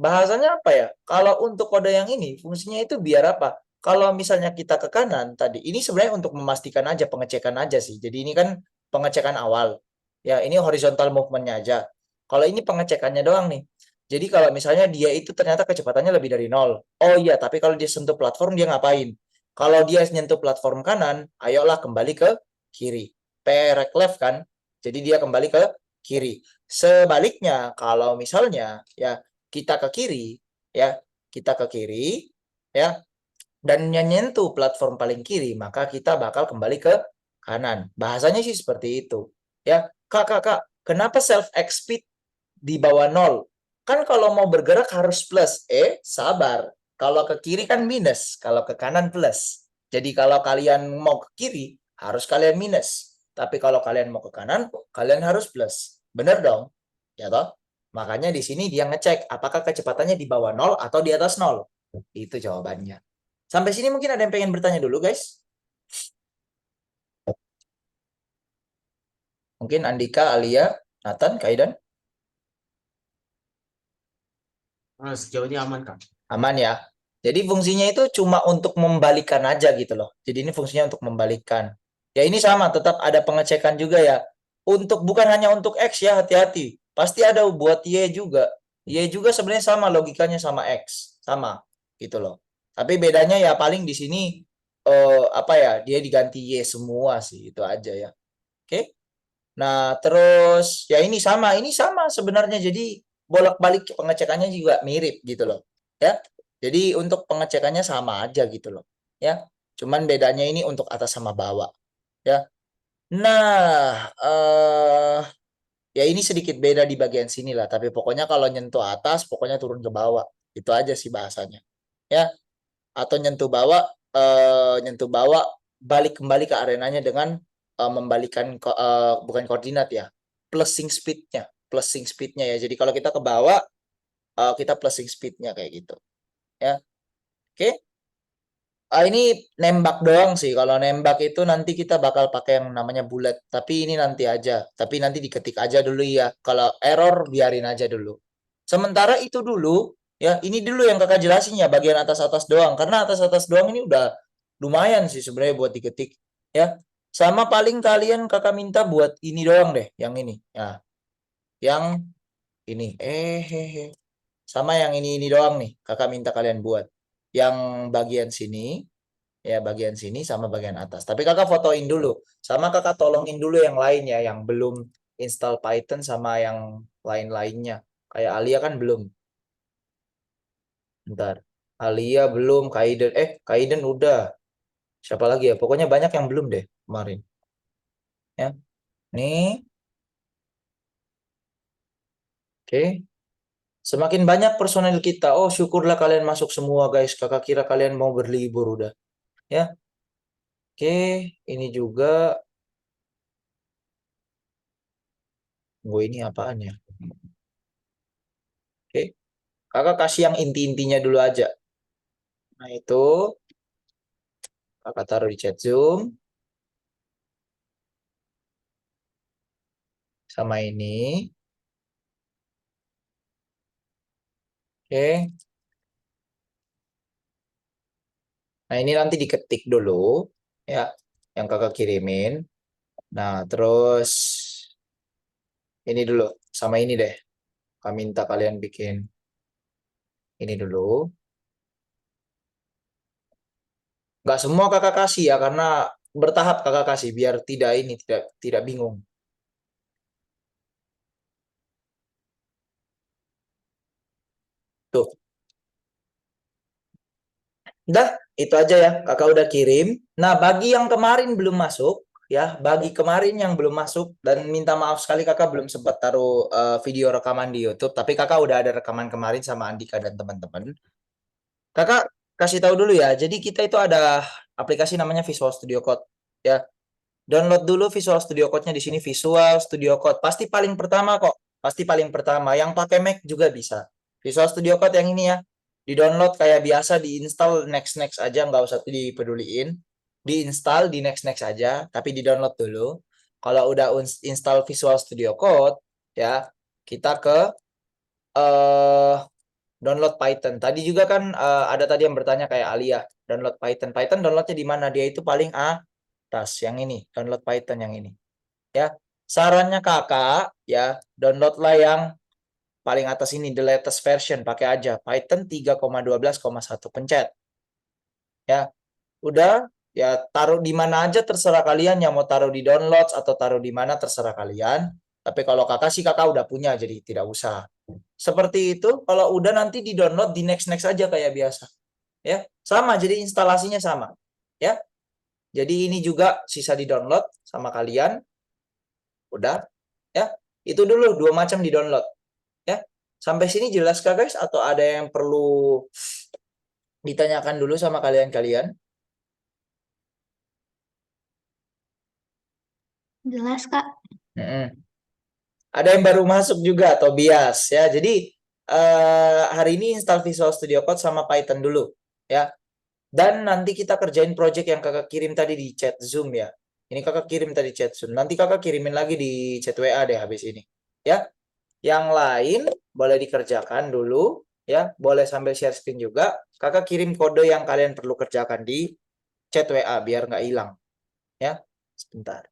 bahasanya apa ya? Kalau untuk kode yang ini, fungsinya itu biar apa? Kalau misalnya kita ke kanan tadi, ini sebenarnya untuk memastikan aja, pengecekan aja sih. Jadi ini kan pengecekan awal. Ya, ini horizontal movement-nya aja. Kalau ini pengecekannya doang nih. Jadi kalau misalnya dia itu ternyata kecepatannya lebih dari 0. Oh iya, tapi kalau dia sentuh platform dia ngapain? Kalau dia nyentuh platform kanan, ayolah kembali ke kiri. Perek left kan? Jadi dia kembali ke kiri. Sebaliknya, kalau misalnya ya kita ke kiri, ya kita ke kiri, ya dan nyentuh platform paling kiri, maka kita bakal kembali ke kanan. Bahasanya sih seperti itu. Ya, kak, kenapa self x speed di bawah 0? Kan kalau mau bergerak harus plus. Sabar. Kalau ke kiri kan minus, kalau ke kanan plus. Jadi kalau kalian mau ke kiri, harus kalian minus. Tapi kalau kalian mau ke kanan, kalian harus plus. Bener dong? Ya toh? Makanya di sini dia ngecek apakah kecepatannya di bawah 0 atau di atas 0. Itu jawabannya. Sampai sini mungkin ada yang pengen bertanya dulu, guys. Mungkin Andika, Alia, Nathan, Kaidan. Sejauh ini aman kak. Aman ya. Jadi fungsinya itu cuma untuk membalikan aja gitu loh. Jadi ini fungsinya untuk membalikan. Ya ini sama, tetap ada pengecekan juga ya. Untuk bukan hanya untuk X ya, hati-hati. Pasti ada buat Y juga. Y juga sebenarnya sama logikanya sama X, sama gitu loh. Tapi bedanya ya paling di sini apa ya? Dia diganti Y semua sih, itu aja ya. Oke. Nah, terus ya ini sama sebenarnya. Jadi bolak-balik pengecekannya juga mirip gitu loh. Ya. Jadi untuk pengecekannya sama aja gitu loh. Ya. Cuman bedanya ini untuk atas sama bawah. Ya. Nah, ya ini sedikit beda di bagian sini lah, tapi pokoknya kalau nyentuh atas pokoknya turun ke bawah. Itu aja sih bahasanya. Ya. Atau nyentuh bawah balik kembali ke arenanya dengan membalikan bukan koordinat ya, plusing speednya ya. Jadi kalau kita ke bawah kita plusing speednya kayak gitu ya. Oke. Ini nembak doang sih. Kalau nembak itu nanti kita bakal pakai yang namanya bullet. Tapi ini nanti aja. Tapi nanti diketik aja dulu ya. Kalau error biarin aja dulu. Sementara itu dulu ya. Ini dulu yang kakak jelasin ya. Bagian atas-atas doang. Karena atas-atas doang ini udah lumayan sih sebenarnya buat diketik ya. Sama paling kalian kakak minta buat ini doang deh. Yang ini. Ya. Yang ini. Hehehe. Sama yang ini doang nih. Kakak minta kalian buat. Yang bagian sini. Ya, bagian sini sama bagian atas. Tapi kakak fotoin dulu. Sama kakak tolongin dulu yang lain ya. Yang belum install Python sama yang lain-lainnya. Kayak Alia kan belum. Bentar. Alia belum. Kaiden. Kaiden udah. Siapa lagi ya? Pokoknya banyak yang belum deh kemarin. Ya. Nih. Oke. Semakin banyak personel kita. Oh, syukurlah kalian masuk semua guys. Kakak kira kalian mau berlibur udah. Ya. Oke. Ini juga. Gue ini apaan ya? Oke. Kakak kasih yang inti-intinya dulu aja. Nah, itu kakak taruh di chat Zoom. Sama ini. Oke. Nah, ini nanti diketik dulu. Ya. Yang kakak kirimin. Nah, terus ini dulu. Sama ini deh. Kami minta kalian bikin ini dulu. Nggak semua kakak kasih ya. Karena bertahap kakak kasih. Biar tidak ini. Tidak bingung. Tuh. Udah, itu aja ya. Kakak udah kirim. Nah, bagi yang kemarin belum masuk, ya, bagi kemarin yang belum masuk, dan minta maaf sekali kakak belum sempat taruh video rekaman di YouTube, tapi kakak udah ada rekaman kemarin sama Andika dan teman-teman. Kakak kasih tahu dulu ya. Jadi kita itu ada aplikasi namanya Visual Studio Code, ya. Download dulu Visual Studio Code-nya di sini Visual Studio Code. Pasti paling pertama kok. Pasti paling pertama. Yang pakai Mac juga bisa. Visual Studio Code yang ini ya. Di-download kayak biasa, di-install next aja, nggak usah dipeduliin. Di-install, di next aja, tapi di-download dulu. Kalau udah install Visual Studio Code, ya, kita ke eh download Python. Tadi juga kan ada tadi yang bertanya kayak Alia, download Python. Python downloadnya di mana? Dia itu paling atas, yang ini, download Python yang ini. Ya, sarannya kakak, ya, downloadlah yang paling atas ini, the latest version, pakai aja Python 3,12,1 pencet. Ya, udah, ya taruh di mana aja terserah kalian, yang mau taruh di downloads atau taruh di mana terserah kalian. Tapi kalau kakak sih kakak udah punya, jadi tidak usah. Seperti itu, kalau udah nanti di download di next aja kayak biasa. Ya, sama, jadi instalasinya sama. Ya, jadi ini juga sisa di download sama kalian. Udah, ya. Itu dulu dua macam di download. Ya, sampai sini jelas kah guys? Atau ada yang perlu ditanyakan dulu sama kalian-kalian? Jelas, Kak. Ada yang baru masuk juga, Tobias ya. Jadi hari ini install Visual Studio Code sama Python dulu ya. Dan nanti kita kerjain project yang kakak kirim tadi di chat Zoom ya. Ini kakak kirim tadi chat Zoom. Nanti kakak kirimin lagi di chat WA deh habis ini. Ya. Yang lain boleh dikerjakan dulu ya. Boleh sambil share screen juga. Kakak kirim kode yang kalian perlu kerjakan di chat WA biar nggak hilang. Ya. Sebentar.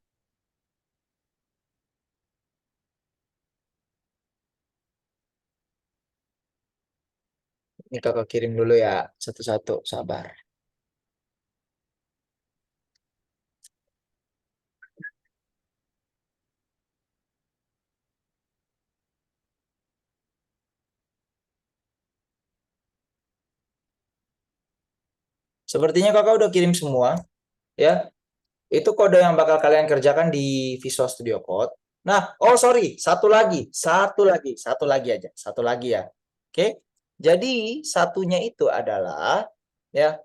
Ini kakak kirim dulu ya. Satu-satu. Sabar. Sepertinya kakak udah kirim semua. Ya. Itu kode yang bakal kalian kerjakan di Visual Studio Code. Nah, oh sorry, satu lagi aja, satu lagi ya. Oke, jadi satunya itu adalah ya,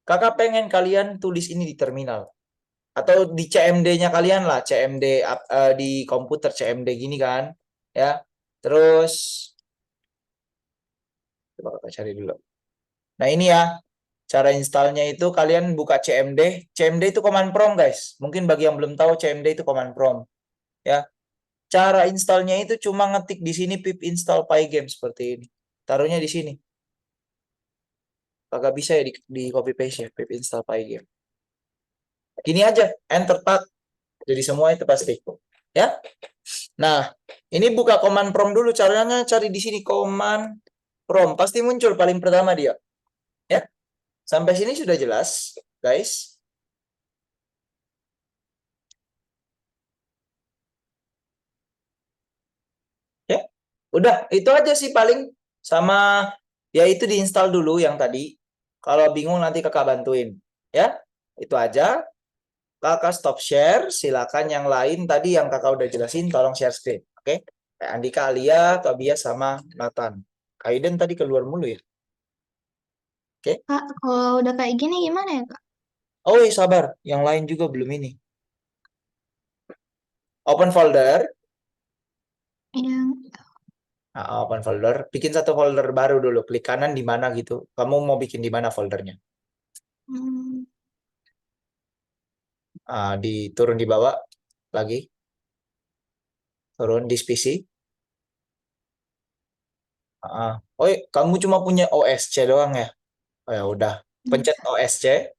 kakak pengen kalian tulis ini di terminal atau di CMD-nya kalian lah, CMD di komputer CMD gini kan, ya. Terus coba kakak cari dulu. Nah ini ya, Cara installnya itu kalian buka CMD. CMD itu command prompt, guys. Mungkin bagi yang belum tahu CMD itu command prompt. Ya. Cara installnya itu cuma ngetik di sini pip install pygame seperti ini. Taruhnya di sini. Kagak bisa ya di copy paste ya, pip install pygame. Gini aja, enter tab. Jadi semua itu pasti. Ya. Nah, ini buka command prompt dulu. Caranya cari di sini command prompt. Pasti muncul paling pertama dia. Ya. Sampai sini sudah jelas, guys. Ya. Udah, itu aja sih paling. Sama ya itu diinstal dulu yang tadi. Kalau bingung nanti kakak bantuin. Ya. Itu aja. Kakak stop share. Silakan yang lain tadi yang kakak udah jelasin tolong share screen. Oke? Kayak Andika, Alia, Tobias sama Nathan. Kaiden tadi keluar mulu ya. Oke? Kak, kalau udah kayak gini gimana ya, Kak? Oh, sabar. Yang lain juga belum ini. Open folder. Yang Nah, open folder. Bikin satu folder baru dulu. Klik kanan di mana gitu. Kamu mau bikin di mana foldernya? hmm, Turun di bawah lagi. Turun di PC. Oh, kamu cuma punya OSC doang ya? Oh ya udah. Pencet OSC.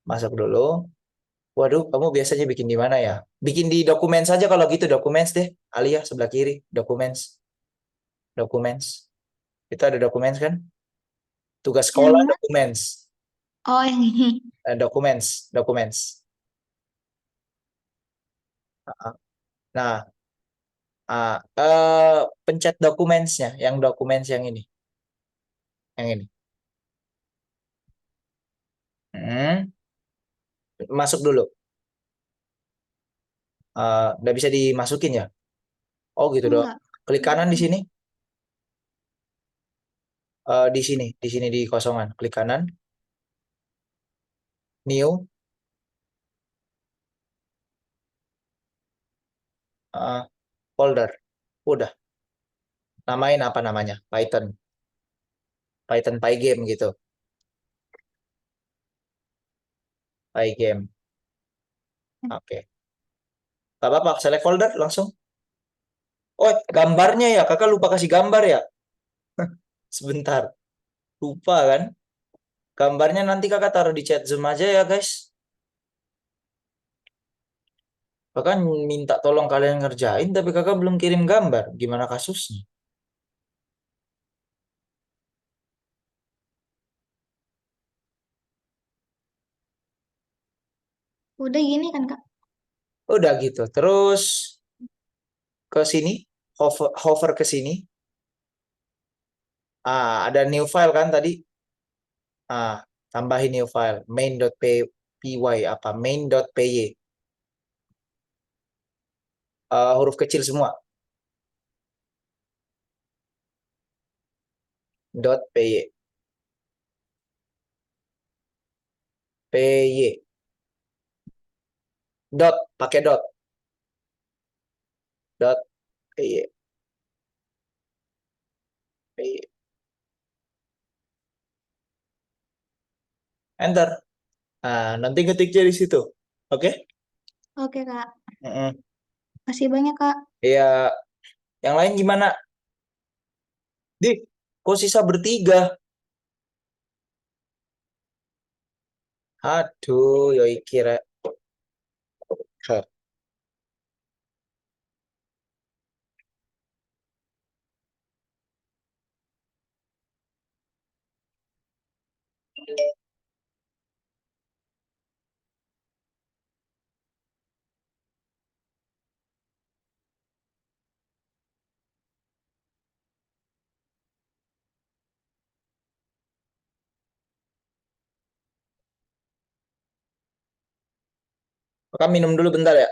Masuk dulu. Waduh, kamu biasanya bikin di mana ya? Bikin di dokumen saja kalau gitu. Documents deh. Alia sebelah kiri. Documents. Documents. Itu ada documents kan? Tugas yang sekolah mana? documents. Oh, yang ini. Documents. Documents. Nah, pencet dokumennya, yang documents yang ini. Yang ini. Masuk dulu. Nggak bisa dimasukin ya? Oh gitu doang. Enggak. Klik kanan di sini. Di sini di kosongan. Klik kanan. New. Folder. Udah. Namain apa namanya? Python. Python Pygame gitu. Pygame. Oke. Gak apa-apa. Select folder langsung. Oh, gambarnya ya. Kakak lupa kasih gambar ya. Sebentar. Lupa kan? Gambarnya nanti kakak taruh di chat Zoom aja ya guys. Kakak minta tolong kalian ngerjain, tapi kakak belum kirim gambar. Gimana kasusnya? Udah gini kan, Kak? Udah gitu. Terus ke sini, hover ke sini. Ada new file kan tadi? Tambahin new file. Main.py apa? Main.py. Huruf kecil semua. .py. py. Dot, pakai dot. Dot py. py. Enter. Nanti ngetiknya di situ. Oke? Oke, Kak. Mm-mm. Masih banyak, Kak. Ya, yang lain gimana? Kok sisa bertiga? Aduh, yoi kira. Kakak minum dulu bentar ya.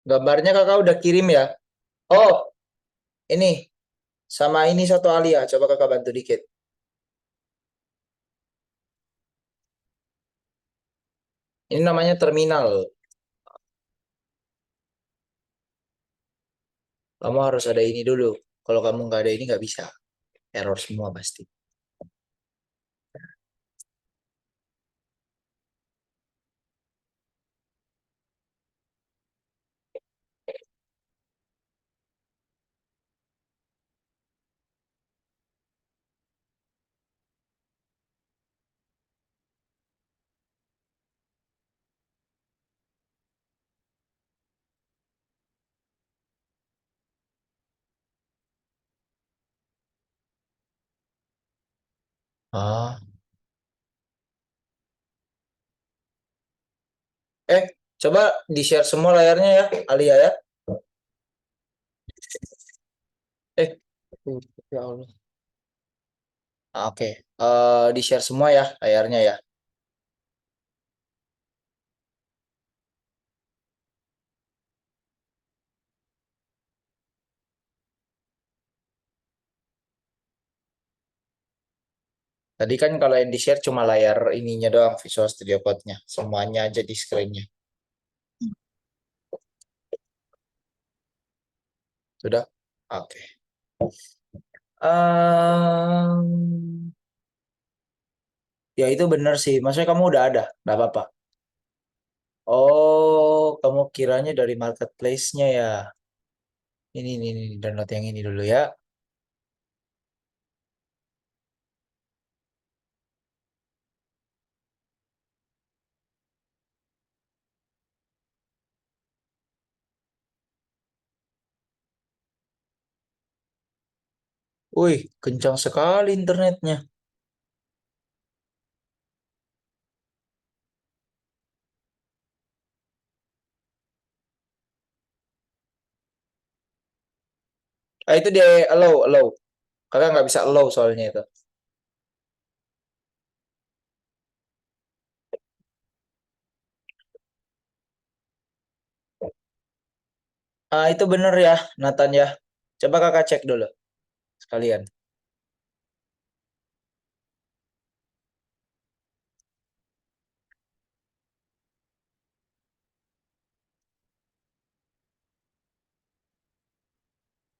Gambarnya kakak udah kirim ya. Oh, ini sama ini satu Alia. Coba kakak bantu dikit. Ini namanya terminal. Kamu harus ada ini dulu. Kalau kamu nggak ada ini nggak bisa. Error semua pasti. Ah, coba di-share semua layarnya ya, Alia ya. Eh, ya Allah. Oke, di-share semua ya layarnya ya. Tadi kan kalau yang di-share cuma layar ininya doang, Visual Studio Code-nya. Semuanya aja di screen-nya. Sudah? Oke. Ya itu benar sih. Maksudnya kamu udah ada, nggak apa-apa. Oh, kamu kiranya dari marketplace-nya ya. Ini, download yang ini dulu ya. Wih, kencang sekali internetnya. Ah, itu dia allow. Kakak nggak bisa allow soalnya itu. Ah, itu bener ya, Nathan ya. Coba kakak cek dulu sekalian.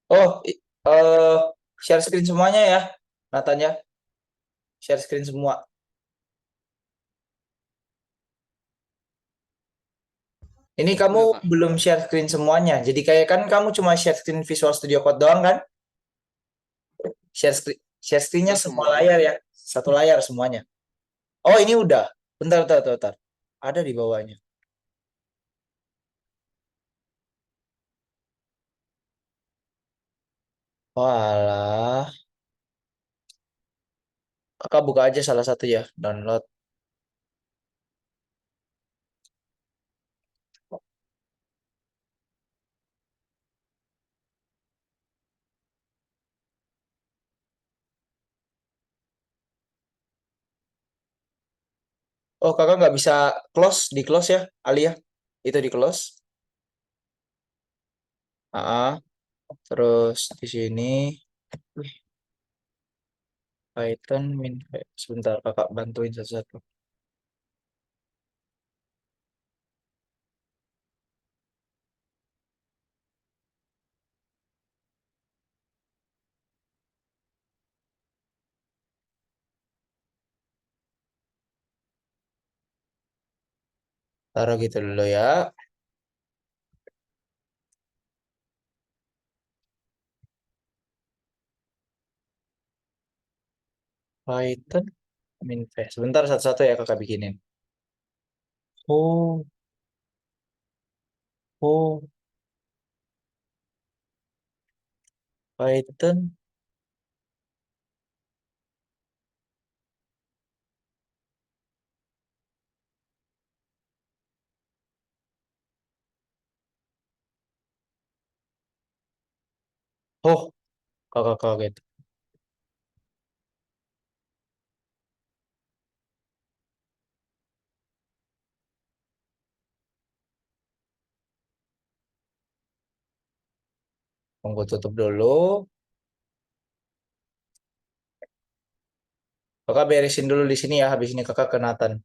Oh, eh, share screen semuanya ya, Nathan ya. Share screen semua. Ini kamu Udah, Kak. belum share screen semuanya. Jadi kayak kan kamu cuma share screen Visual Studio Code doang kan? Share screen-nya Udah semua semuanya. layar ya. Satu layar semuanya. Oh, ini udah. Bentar. Ada di bawahnya. Walah. Kakak buka aja salah satu ya. Download. Oh, kakak nggak bisa di close ya, Alia. Itu di close. Ah, terus di sini. Wih, Python min. Sebentar, kakak bantuin satu-satu. Taruh gitu dulu ya. Python min. Sebentar satu-satu ya kakak bikinin. Oh, oh, Python. Oh, kakak kaget. Tunggu tutup dulu. Kakak beresin dulu di sini ya. Habis ini kakak ke Nathan.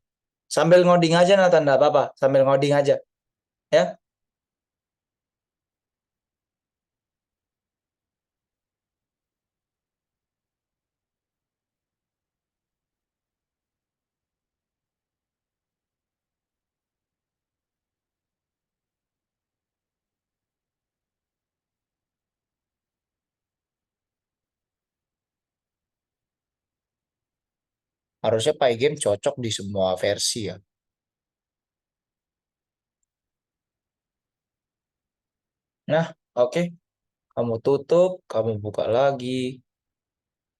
Sambil ngoding aja Nathan, enggak apa-apa. Sambil ngoding aja. Ya. Harusnya Pygame cocok di semua versi ya. Nah, oke. Kamu tutup, kamu buka lagi.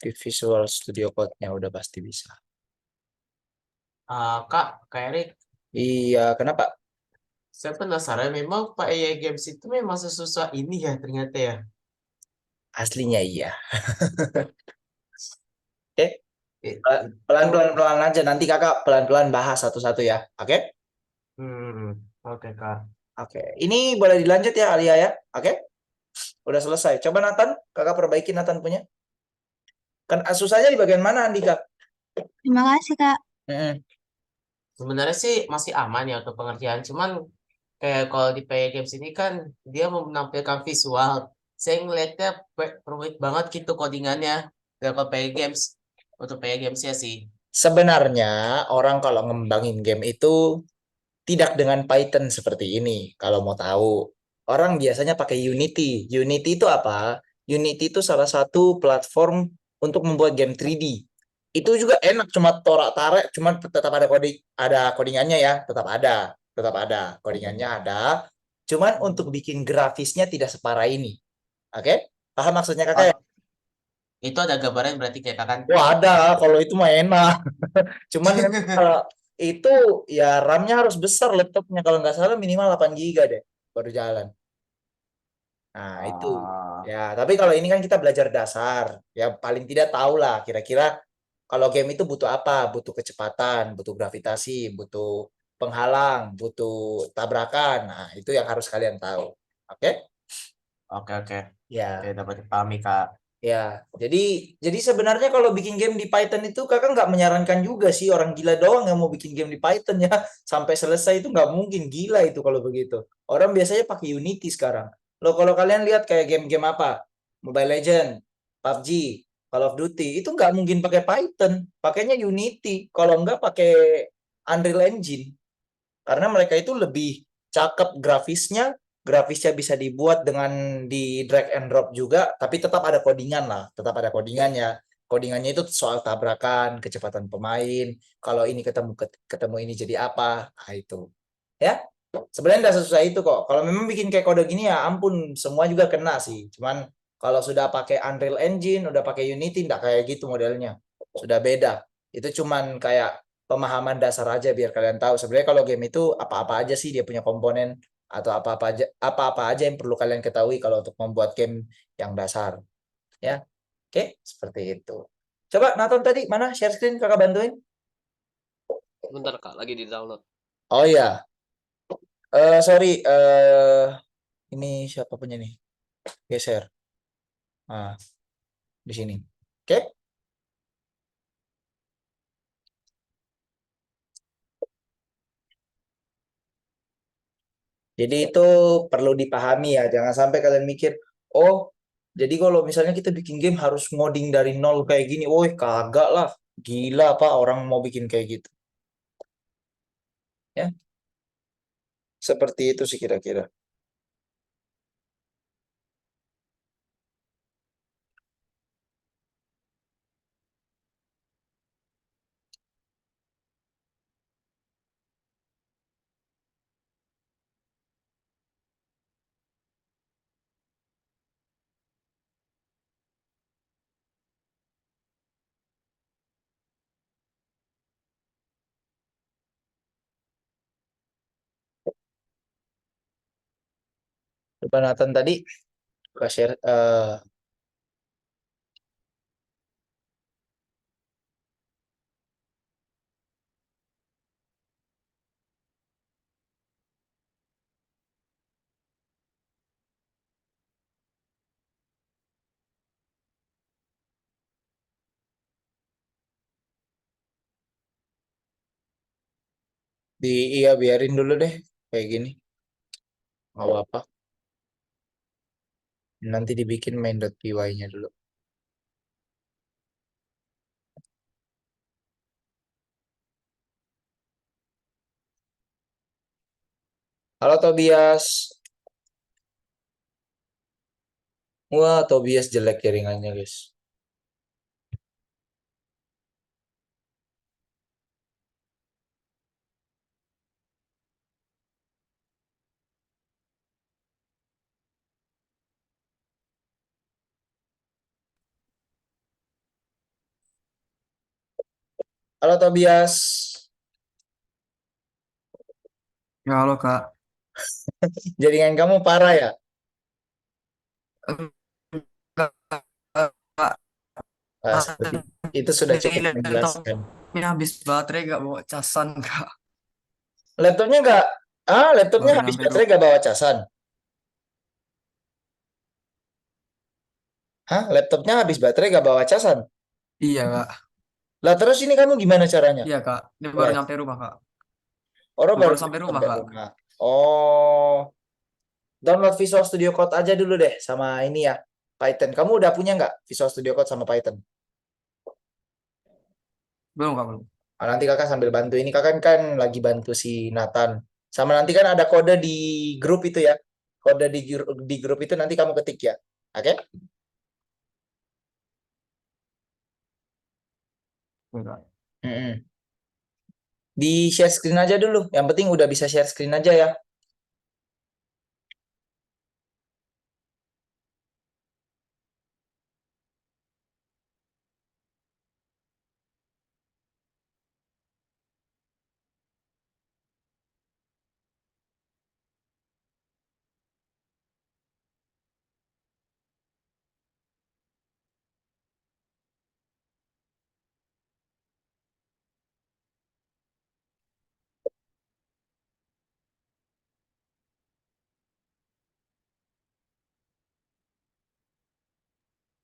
Di Visual Studio Code-nya udah pasti bisa. Kak Erik, Iya, kenapa? saya penasaran memang Pak EA Games itu memang sesusah ini ya ternyata ya. Aslinya iya. Oke, Itu, pelan-pelan aja. Nanti kakak pelan-pelan bahas satu-satu ya. Oke? oke Kak. Oke. Ini boleh dilanjut ya Alia ya. Oke? Udah selesai. Coba Nathan, kakak perbaiki Nathan punya. Kan susahnya di bagian mana Andika? Terima kasih, Kak. Mm-mm. Sebenarnya sih masih aman ya untuk pengertian, cuman kayak kalau di PE Games ini kan dia mau menampilkan visual. Saya ngeliatnya rumit banget gitu codingannya. Dan kalau PE Games, untuk PE Games ya sih. Sebenarnya orang kalau ngembangin game itu tidak dengan Python seperti ini. Kalau mau tahu, orang biasanya pakai Unity. Unity itu apa? Unity itu salah satu platform untuk membuat game 3D. Itu juga enak, cuma torak-tarik, cuma tetap ada codingannya ya, tetap ada codingannya ada. Cuman untuk bikin grafisnya tidak separah ini. Oke? Paham maksudnya kakak ya? Oh, itu ada gambaran berarti kayak kan. Wah ada, kalau itu mah enak. Cuman memang kalau itu ya RAM-nya harus besar laptopnya. Kalau nggak salah minimal 8 GB deh baru jalan. Nah itu. Ah, Ya, tapi kalau ini kan kita belajar dasar. Ya paling tidak tahu lah kira-kira kalau game itu butuh apa? Butuh kecepatan, butuh gravitasi, butuh penghalang, butuh tabrakan. Nah itu yang harus kalian tahu. Oke? oke oke. Oke, Ya. dapat dipahami Kak. Ya, jadi sebenarnya kalau bikin game di Python itu kakak nggak menyarankan juga sih orang gila doang yang mau bikin game di Python ya sampai selesai itu nggak mungkin gila itu kalau begitu. Orang biasanya pakai Unity sekarang. Loh kalau kalian lihat kayak game-game apa, Mobile Legend, PUBG, Call of Duty itu nggak mungkin pakai Python, pakainya Unity. Kalau nggak pakai Unreal Engine karena mereka itu lebih cakep grafisnya, grafisnya bisa dibuat dengan di drag and drop juga, tapi tetap ada codingan lah, tetap ada codingannya. Codingannya itu soal tabrakan, kecepatan pemain, kalau ini ketemu ketemu ini jadi apa, nah itu. Ya, sebenarnya nggak sesusah itu kok. Kalau memang bikin kayak kode gini ya ampun, semua juga kena sih. Cuman kalau sudah pakai Unreal Engine, udah pakai Unity, nggak kayak gitu modelnya. Sudah beda. Itu cuman kayak pemahaman dasar aja biar kalian tahu. Sebenarnya kalau game itu apa-apa aja sih dia punya komponen atau apa-apa aja yang perlu kalian ketahui kalau untuk membuat game yang dasar. Ya, oke, seperti itu. Coba Nathan tadi mana share screen kakak bantuin? Bentar Kak, lagi di download. Oh ya, sorry, ini siapa punya nih? Geser. Nah, di sini. Oke? Jadi itu perlu dipahami ya. Jangan sampai kalian mikir, oh, jadi kalau misalnya kita bikin game harus ngoding dari nol kayak gini. Oh, kagak lah. Gila apa orang mau bikin kayak gitu. Ya, seperti itu sih kira-kira. Coba Nathan tadi share Iya, biarin dulu deh kayak gini. Nggak apa-apa. Nanti dibikin main.py-nya dulu. Halo Tobias. Wah, Tobias jelek jaringannya, guys. Halo Tobias. Ya, halo Kak. Jaringan kamu parah ya? Enggak, Kak. Seperti itu sudah Ini cukup menjelaskan. laptopnya habis baterai gak bawa casan Kak. Laptopnya nggak, laptopnya Baru habis nyampe baterai rumah. nggak bawa casan. Hah? Laptopnya habis baterai nggak bawa casan. Iya Kak. Lah terus ini kamu gimana caranya? Iya Kak. Ini baru Les. nyampe rumah Kak. Orang baru Baru sampai rumah sampai Kak. rumah. Oh, download Visual Studio Code aja dulu deh sama ini ya, Python. Kamu udah punya nggak Visual Studio Code sama Python? Belum Kak, belum. Nanti kakak sambil bantu ini, kakak kan lagi bantu si Nathan. Sama nanti kan ada kode di grup itu ya. Kode di grup itu nanti kamu ketik ya. Oke? Belum, Kak. Mm-mm. Di share screen aja dulu. Yang penting udah bisa share screen aja ya.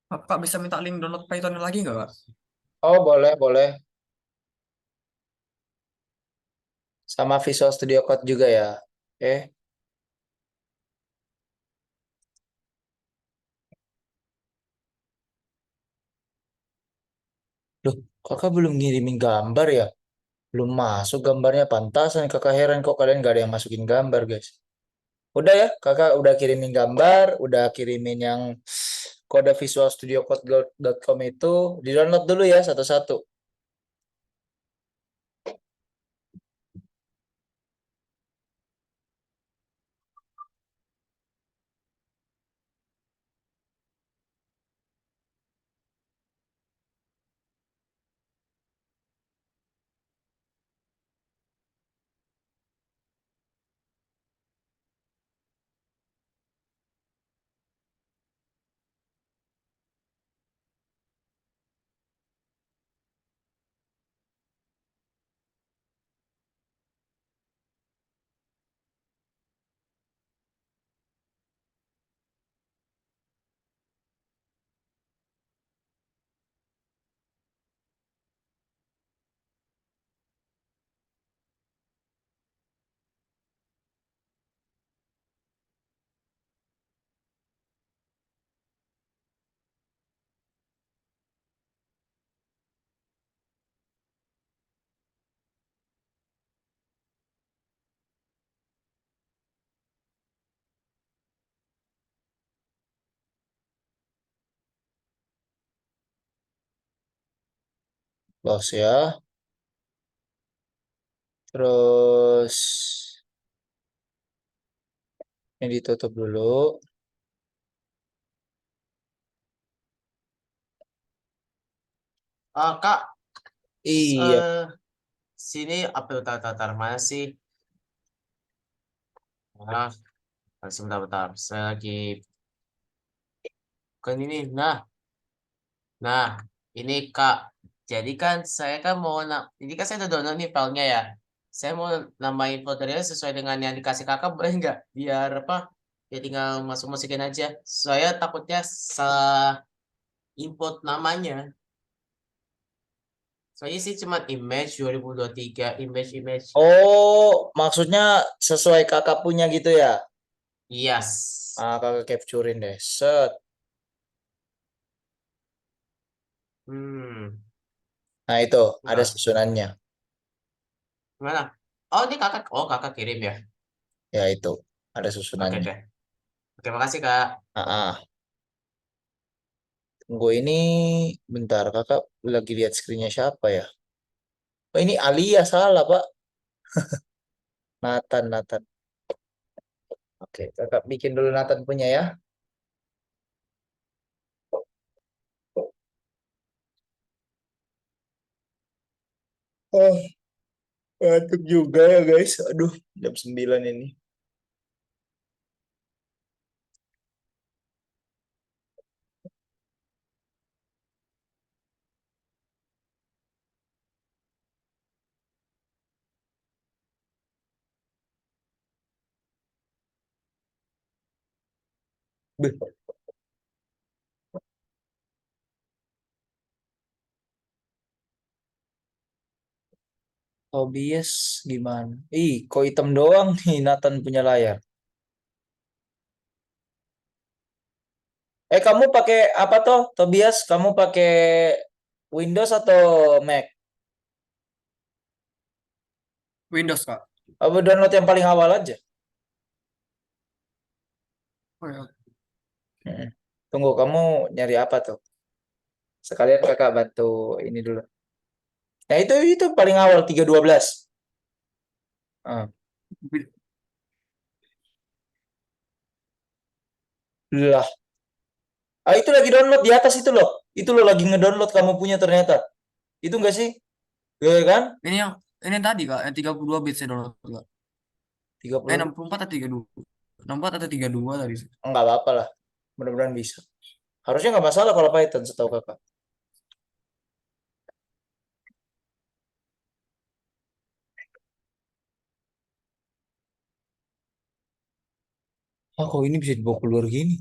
Kak bisa minta link download Python lagi nggak Kak? Oh, boleh, boleh. Sama Visual Studio Code juga ya. Oke. Loh, kakak belum ngirimin gambar ya? Belum masuk gambarnya, pantasan kakak heran kok kalian gak ada yang masukin gambar, guys. Udah ya, kakak udah kirimin gambar, udah kirimin yang kode visualstudiocode.com itu, di-download dulu ya satu-satu. Close ya. Terus ini ditutup dulu. Kak, Iya. eh sini apa tar mana sih? Nah, sebentar-bentar. Saya lagi kan ini. Nah, ini Kak. Jadi kan saya kan mau ini kan saya udah download nih filenya ya. Saya mau nambahin foldernya sesuai dengan yang dikasih Kakak boleh nggak? Biar apa? Ya tinggal masukin aja. Saya takutnya salah input namanya. Soalnya sih cuma image 2023, image. Oh, maksudnya sesuai kakak punya gitu ya? Yes. Kakak capturein deh. Set. Hmm. Nah, itu ada Nah, susunannya. mana? Oh, ini kakak kirim ya. Ya, itu ada Oke, susunannya. oke. Oke, makasih, Kak. Ah, ah. Tunggu ini bentar, kakak lagi lihat screennya siapa ya? Oh, ini Alia salah, Pak. Nathan. Oke, kakak bikin dulu Nathan punya ya. Oh, batuk juga ya guys. Aduh, jam 9 ini. Beh, Tobias gimana? Ih, kok hitam doang nih Nathan punya layar. Kamu pakai apa toh, Tobias? Kamu pakai Windows atau Mac? Windows, Kak. Apa download yang paling awal aja? Oh, ya. Mm. Tunggu, kamu nyari apa tuh? Sekalian kakak bantu ini dulu. Nah, itu paling awal 312. Ah, Wi- lah. Itu lagi download di atas itu loh. Itu loh lagi ngedownload kamu punya ternyata. Itu enggak sih? Ya kan? Ini yang tadi, Kak, yang 32 bit saya download, Kak. 30. 64 atau 32? 64 atau 32 tadi. Enggak apa-apa lah. Mudah-mudahan bisa. Harusnya nggak masalah kalau Python setahu kakak. Kok ini bisa dibawa keluar gini?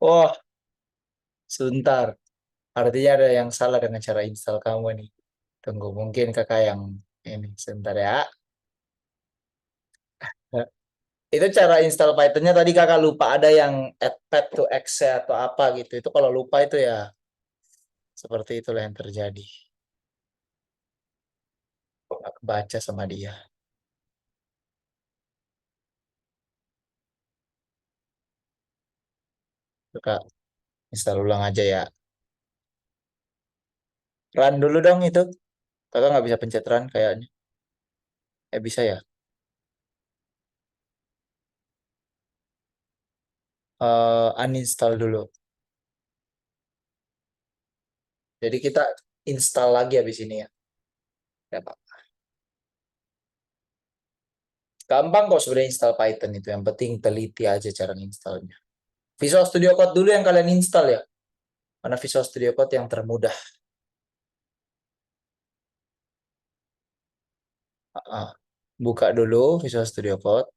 Wah, sebentar. Artinya ada yang salah dengan cara install kamu nih. Tunggu, mungkin kakak yang ini. Sebentar ya. Itu cara install Pythonnya tadi kakak lupa ada yang add path to exe atau apa gitu. Itu kalau lupa itu ya seperti itulah yang terjadi. Aku baca sama dia. Kakak install ulang aja ya. Run dulu dong itu. Kakak nggak bisa pencet run kayaknya. Bisa ya. Uninstall dulu. Jadi kita install lagi habis ini ya. Ya, Pak. Gampang kok sebenarnya install Python itu. Yang penting teliti aja cara installnya. Visual Studio Code dulu yang kalian install ya. Karena Visual Studio Code yang termudah. Ah, buka dulu Visual Studio Code.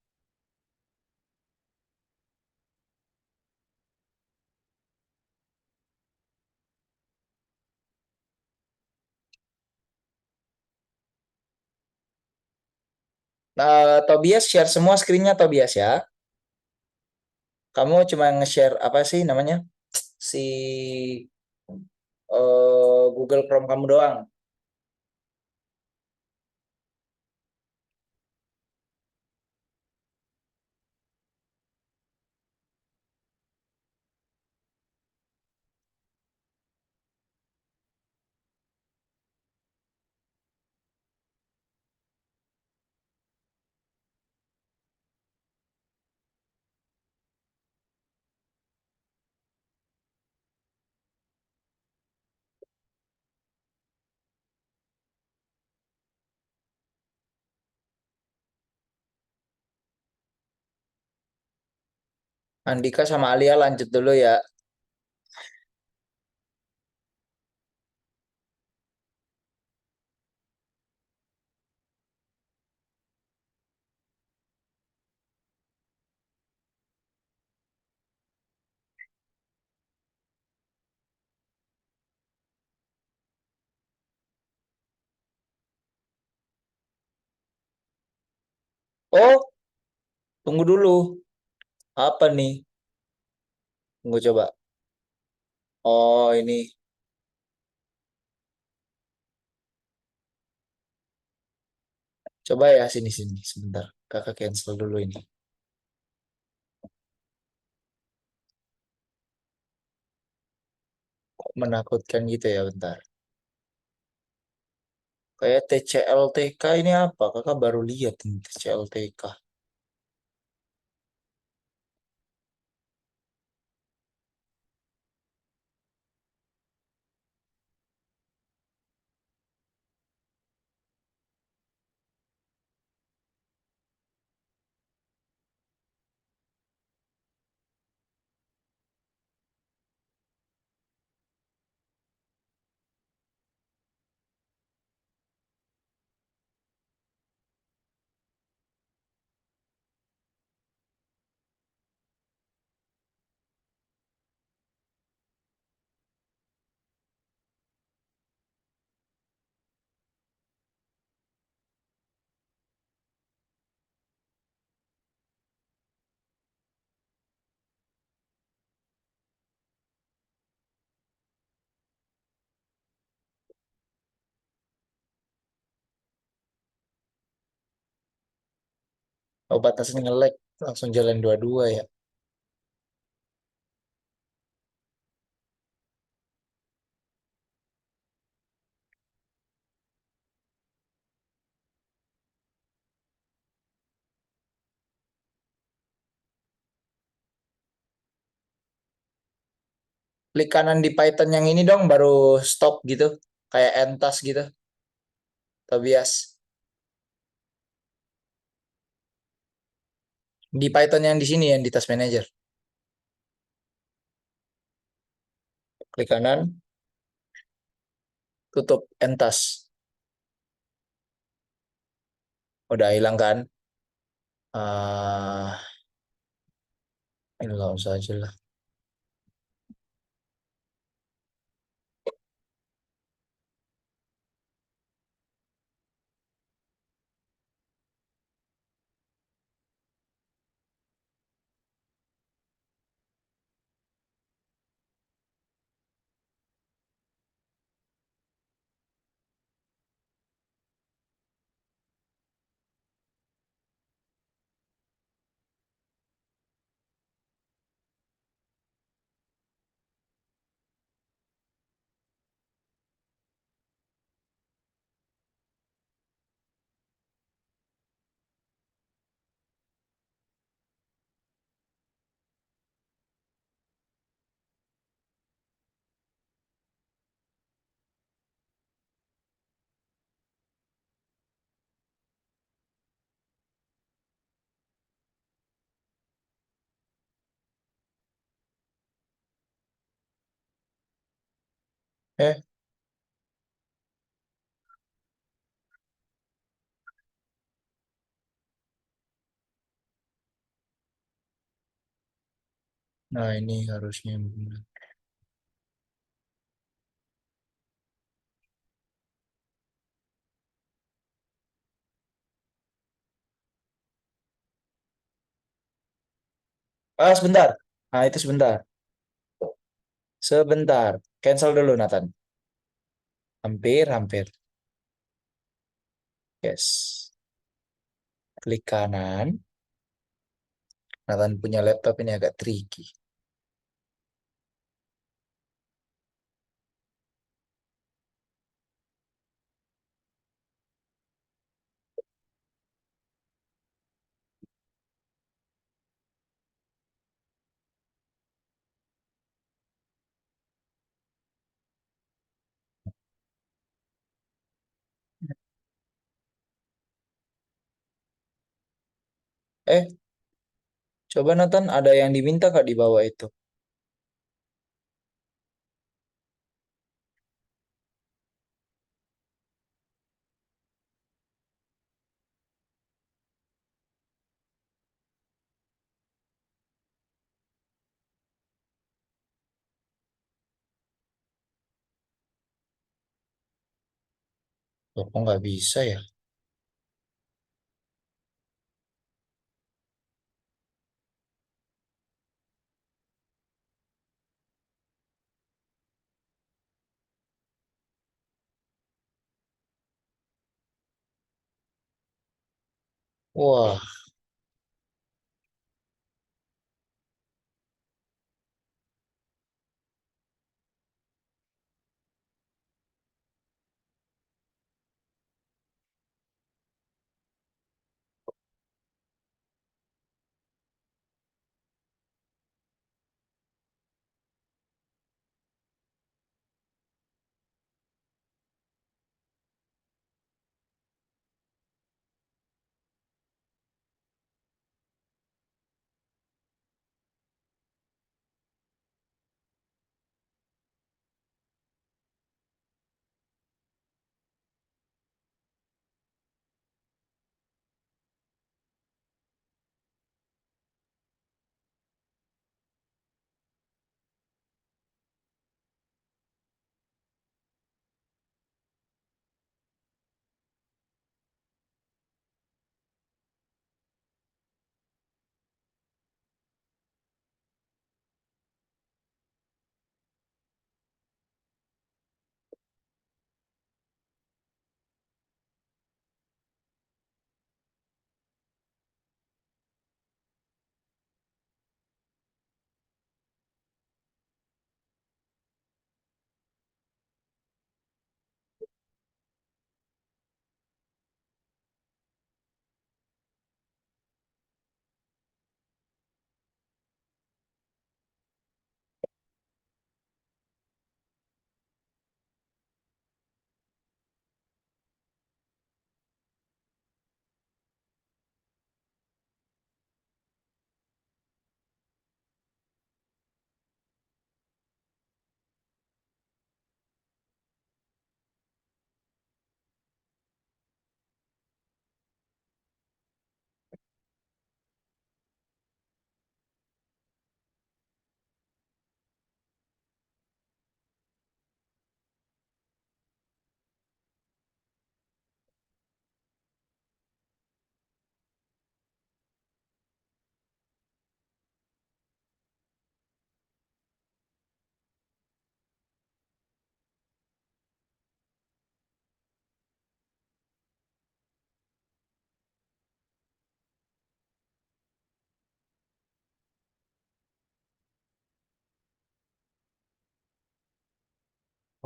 Nah, Tobias share semua screen-nya Tobias ya. Kamu cuma nge-share apa sih namanya? Si Google Chrome kamu doang. Andika sama Alia lanjut dulu ya. Oh, tunggu dulu. Apa nih? Tunggu coba. Oh, ini. Coba ya, sini-sini. Sebentar. Kakak cancel dulu ini. Kok menakutkan gitu ya, bentar. Kayak TCLTK ini apa? Kakak baru lihat ini TCLTK. Oh, batasnya nge-lag. Langsung jalan dua-dua ya. Klik kanan di Python yang ini dong, baru stop gitu. Kayak entas gitu. Tobias. Di Python yang di sini, yang di Task Manager. Klik kanan, tutup entas. Udah hilang kan? Ah, ini nggak usah aja lah. Eh, nah ini harusnya benar. Ah, sebentar. Nah, itu sebentar. Sebentar. Cancel dulu, Nathan. Hampir, hampir. Yes. Klik kanan. Nathan punya laptop ini agak tricky. Eh, Coba Nathan, ada yang diminta Kak di bawah itu? Loh, kok nggak bisa ya? Wah,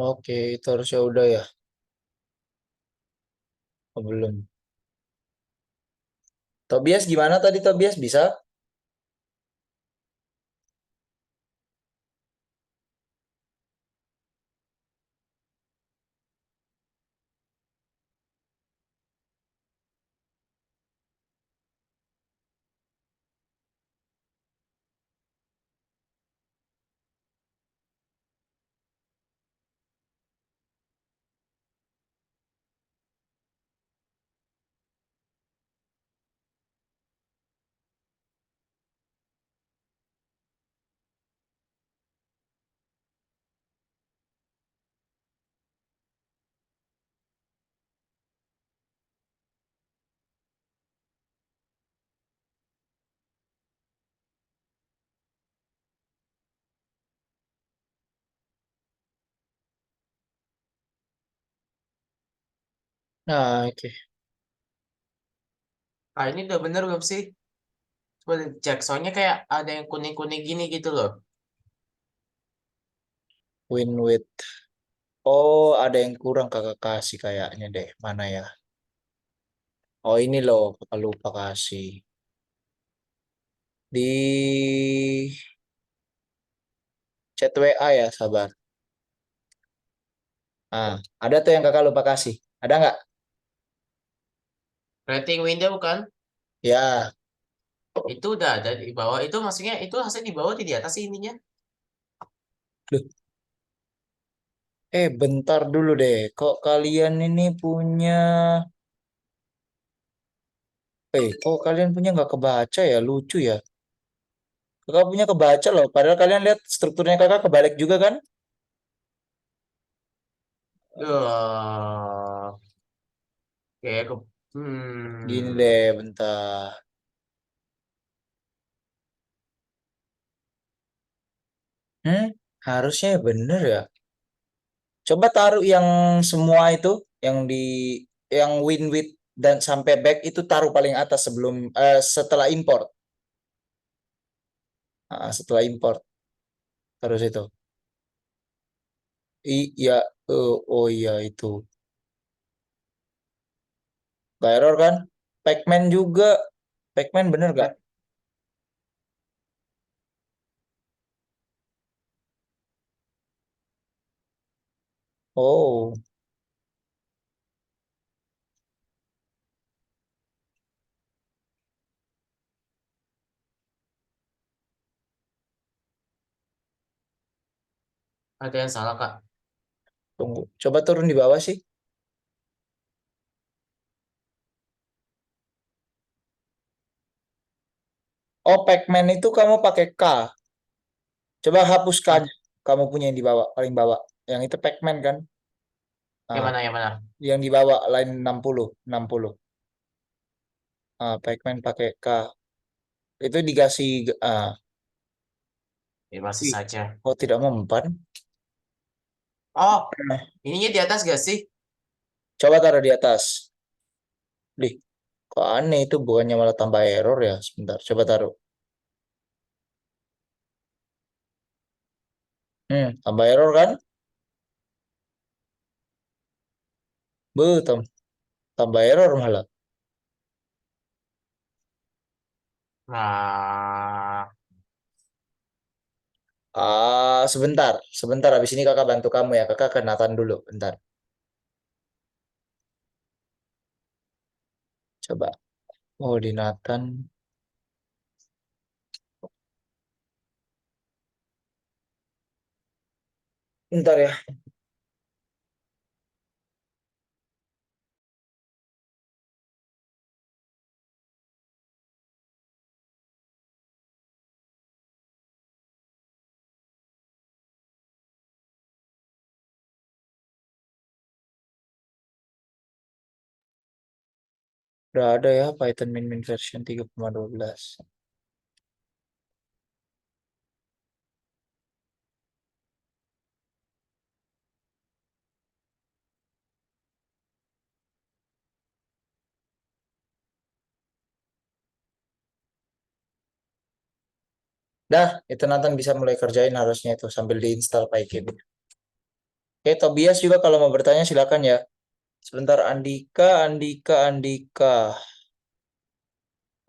oke, itu harusnya udah ya. Oh, belum. Tobias gimana tadi Tobias bisa? Nah, oke. Ah, ini udah bener belum sih? Coba cek, soalnya kayak ada yang kuning-kuning gini gitu loh. Win with. Oh, ada yang kurang kakak kasih kayaknya deh. Mana ya? Oh, ini loh, kakak lupa kasih. Di chat WA ya, sabar. Ah, ada tuh yang kakak lupa kasih. Ada nggak? Rating window bukan? Ya, Itu udah ada di bawah. Itu maksudnya itu hasil di bawah di atas sih ininya. Bentar dulu deh. Kok kalian ini punya... kok kalian punya nggak kebaca ya? Lucu ya. Kakak punya kebaca loh. Padahal kalian lihat strukturnya kakak kebalik juga kan? Kayak ke Gini hmm. deh, bentar. Harusnya bener ya. Coba taruh yang semua itu, yang win with dan sampai back itu taruh paling atas setelah import. Setelah import taruh situ. Iya, oh iya itu. Gak error kan? Pacman juga. Pacman bener gak? Oh, Ada yang salah, Kak. tunggu. Coba turun di bawah sih. Oh, Pacman itu kamu pakai K. Coba hapus K aja. Kamu punya yang di bawah, paling bawah. Yang itu Pacman kan? Yang Nah, mana yang mana? yang di bawah line 60. Pacman pakai K. Itu dikasih Ya, masih ih, saja. kok tidak mempan? Oh, Nah, ininya di atas gak sih? coba taruh di atas. Dih, kok aneh itu bukannya malah tambah error ya? Sebentar, coba taruh. Tambah error kan? Tambah error malah. Nah, Sebentar, sebentar. Habis ini kakak bantu kamu ya. Kakak ke Nathan dulu, bentar. Coba. Oh, di Nathan. Bentar ya. Udah ada ya Python min version 3.12. Dah, itu Nathan bisa mulai kerjain harusnya itu sambil diinstal Pygame. Oke, Tobias juga kalau mau bertanya silakan ya. Sebentar, Andika.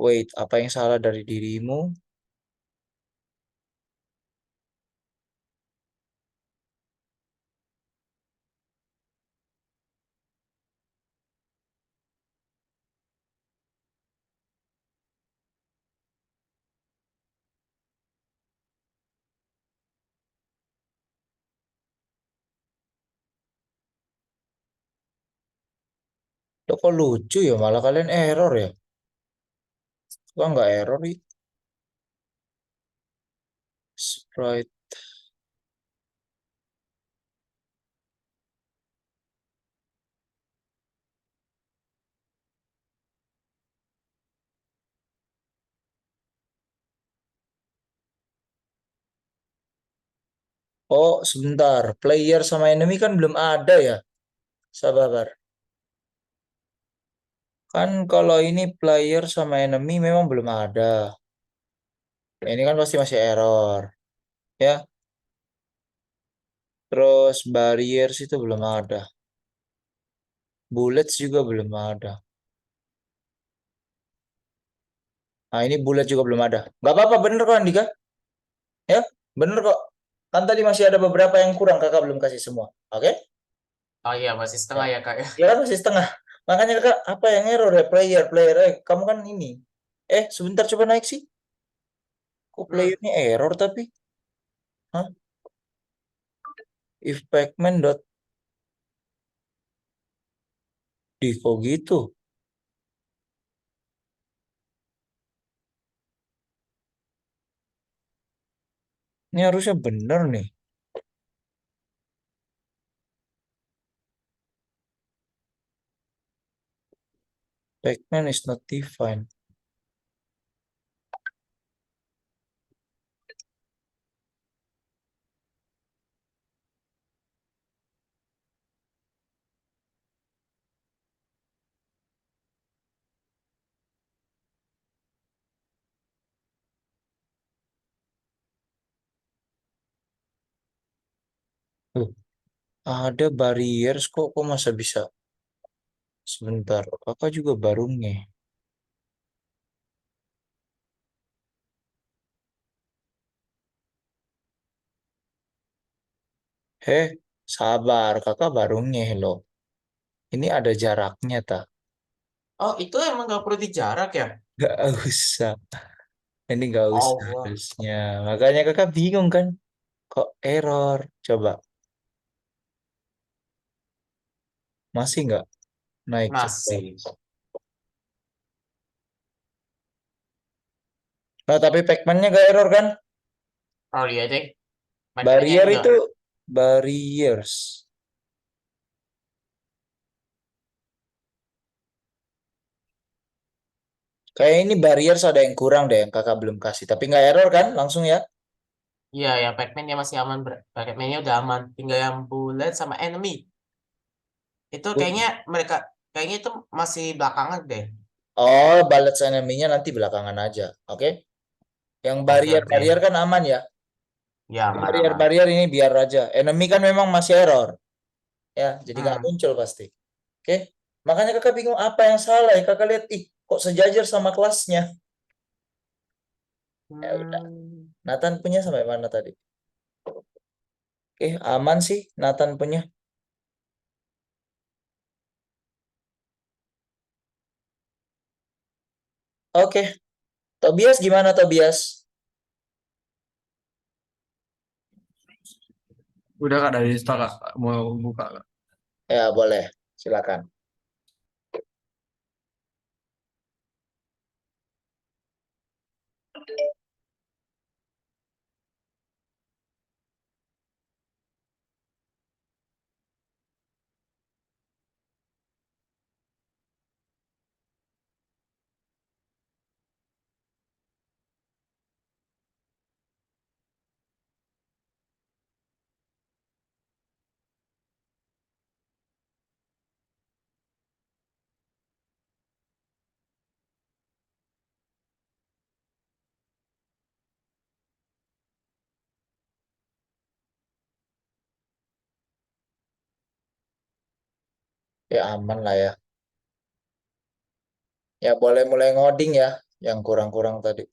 Wait, apa yang salah dari dirimu? Loh, kok lucu ya? Malah kalian error ya? Kok nggak error nih? Sprite. Oh, sebentar. Player sama enemy kan belum ada ya? Sabar. Kan kalau ini player sama enemy memang belum ada. Ini kan pasti masih error. Ya, terus barriers itu belum ada. Bullets juga belum ada. Nah, ini bullet juga belum ada. Gak apa-apa, bener kok Andika. Ya, bener kok. Kan tadi masih ada beberapa yang kurang, kakak belum kasih semua. Oke? oh iya masih setengah ya, Kak. Ya kan masih setengah. Makanya kakak, apa yang error ya? Player. Kamu kan ini. Sebentar coba naik sih. Kok playernya error tapi? Hah? If pacman dot di kok gitu? Ini harusnya bener nih. Pacman is not defined. Tuh, ada barriers kok masa bisa? Sebentar, kakak juga baru nge. Sabar, kakak baru nge loh. Ini ada jaraknya tak? Oh, itu emang nggak perlu dijarak ya? Gak usah. Ini gak usah Allah. harusnya. Makanya kakak bingung kan? Kok error? Coba, masih nggak naik coba. Masih. Nah, tapi pacman-nya gak error kan? Oh iya deh. Baterainya Barrier enggak. itu barriers. Kayak ini barriers ada yang kurang deh yang kakak belum kasih. Tapi nggak error kan? Langsung ya. Iya, yang Pac-Man-nya masih aman. Pac-Man-nya udah aman. Tinggal yang bullet sama enemy. Itu kayaknya itu masih belakangan deh. Oh, balance enemy-nya nanti belakangan aja. Oke. Yang Oke, oke. barrier-barrier kan aman ya. Ya, aman, aman. Barrier-barrier ini biar aja. Enemy kan memang masih error. Ya, jadi nggak Hmm. muncul pasti. Oke. Makanya kakak bingung apa yang salah ya. Kakak lihat, ih kok sejajar sama kelasnya. Ya udah. Hmm. Nathan punya sampai mana tadi? Oke, aman sih Nathan punya. Oke. Tobias gimana Tobias? Udah kak dari start kak, mau buka kak. Ya, boleh. Silakan. Ya aman lah ya. Ya boleh mulai ngoding ya. Yang kurang-kurang tadi.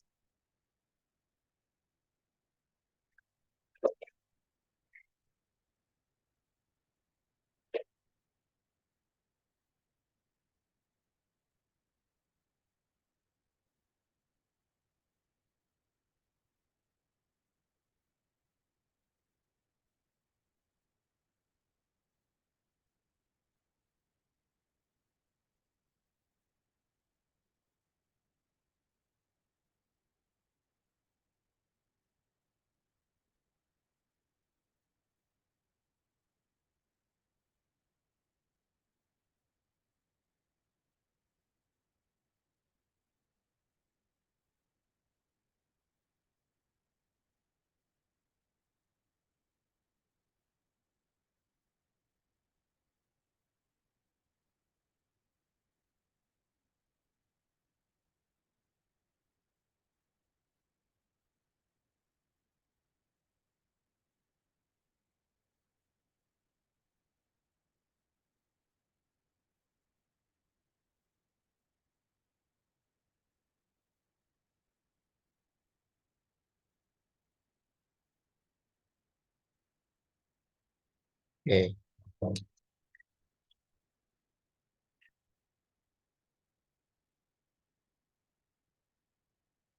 Oke.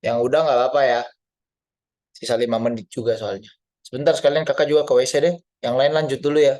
Yang udah nggak apa-apa ya. Sisa 5 menit juga soalnya. Sebentar sekalian kakak juga ke WC deh. Yang lain lanjut dulu ya.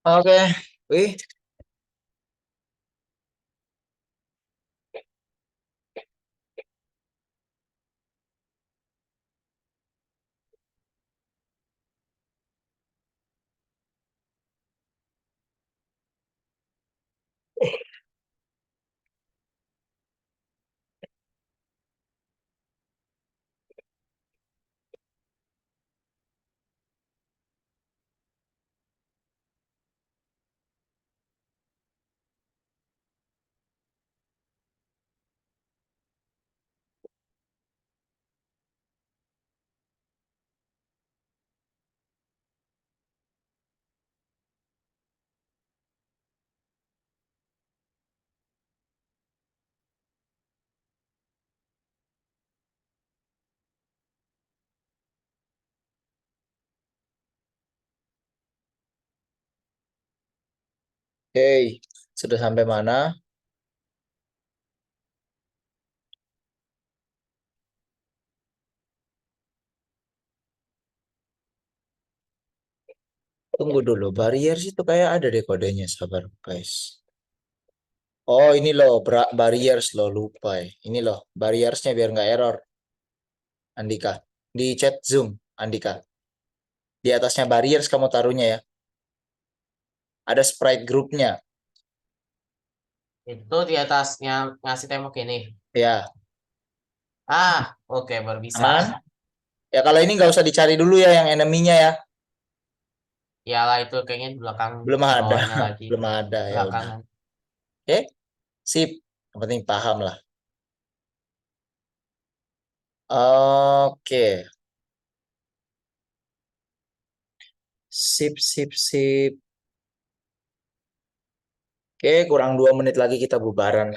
Oke. Wih, hey, sudah sampai mana? Tunggu dulu, barriers itu kayak ada deh kodenya, sabar guys. Oh ini loh, barriers loh, lupa ya. Ini loh, barriersnya biar nggak error, Andika. Di chat Zoom, Andika. Di atasnya barriers kamu taruhnya ya. Ada sprite grupnya. Itu di atasnya ngasih tembok ini. Ya, Ah, oke baru bisa. aman. Ya kalau ini nggak usah dicari dulu ya yang enemy-nya ya. Iyalah itu kayaknya di belakang Belum ada, bawahnya lagi. belum ada ya udah. Belakangan. Oke, sip. Yang penting paham lah. Oke, sip, sip, sip. Oke, kurang 2 menit lagi kita bubaran.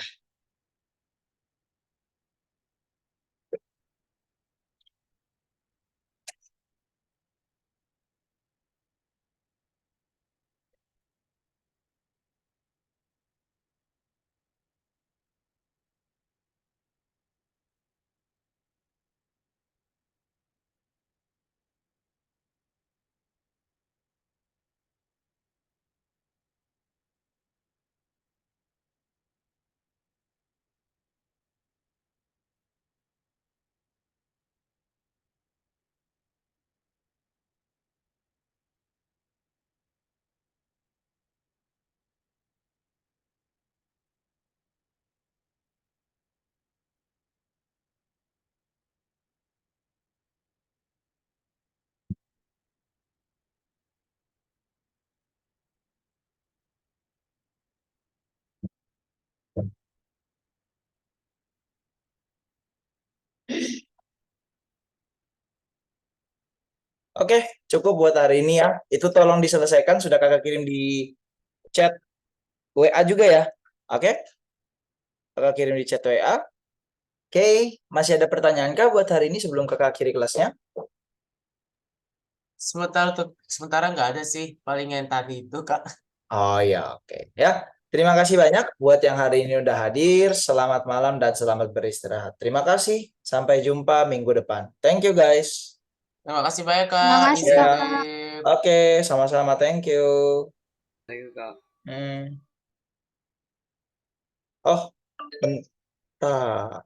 Oke, cukup buat hari ini ya. Itu tolong diselesaikan, sudah kakak kirim di chat WA juga ya. Oke, kakak kirim di chat WA. Oke, masih ada pertanyaan kah buat hari ini sebelum kakak akhiri kelasnya? Sementara nggak ada sih, paling yang tadi itu Kak. Oh ya, oke. Ya, terima kasih banyak buat yang hari ini udah hadir. Selamat malam dan selamat beristirahat. Terima kasih. Sampai jumpa minggu depan. Thank you guys. Terima kasih banyak Terima Kak. kasih Ya, kakak. oke, sama-sama. Thank you. Thank you, Kak. Hmm. Oh, bentar.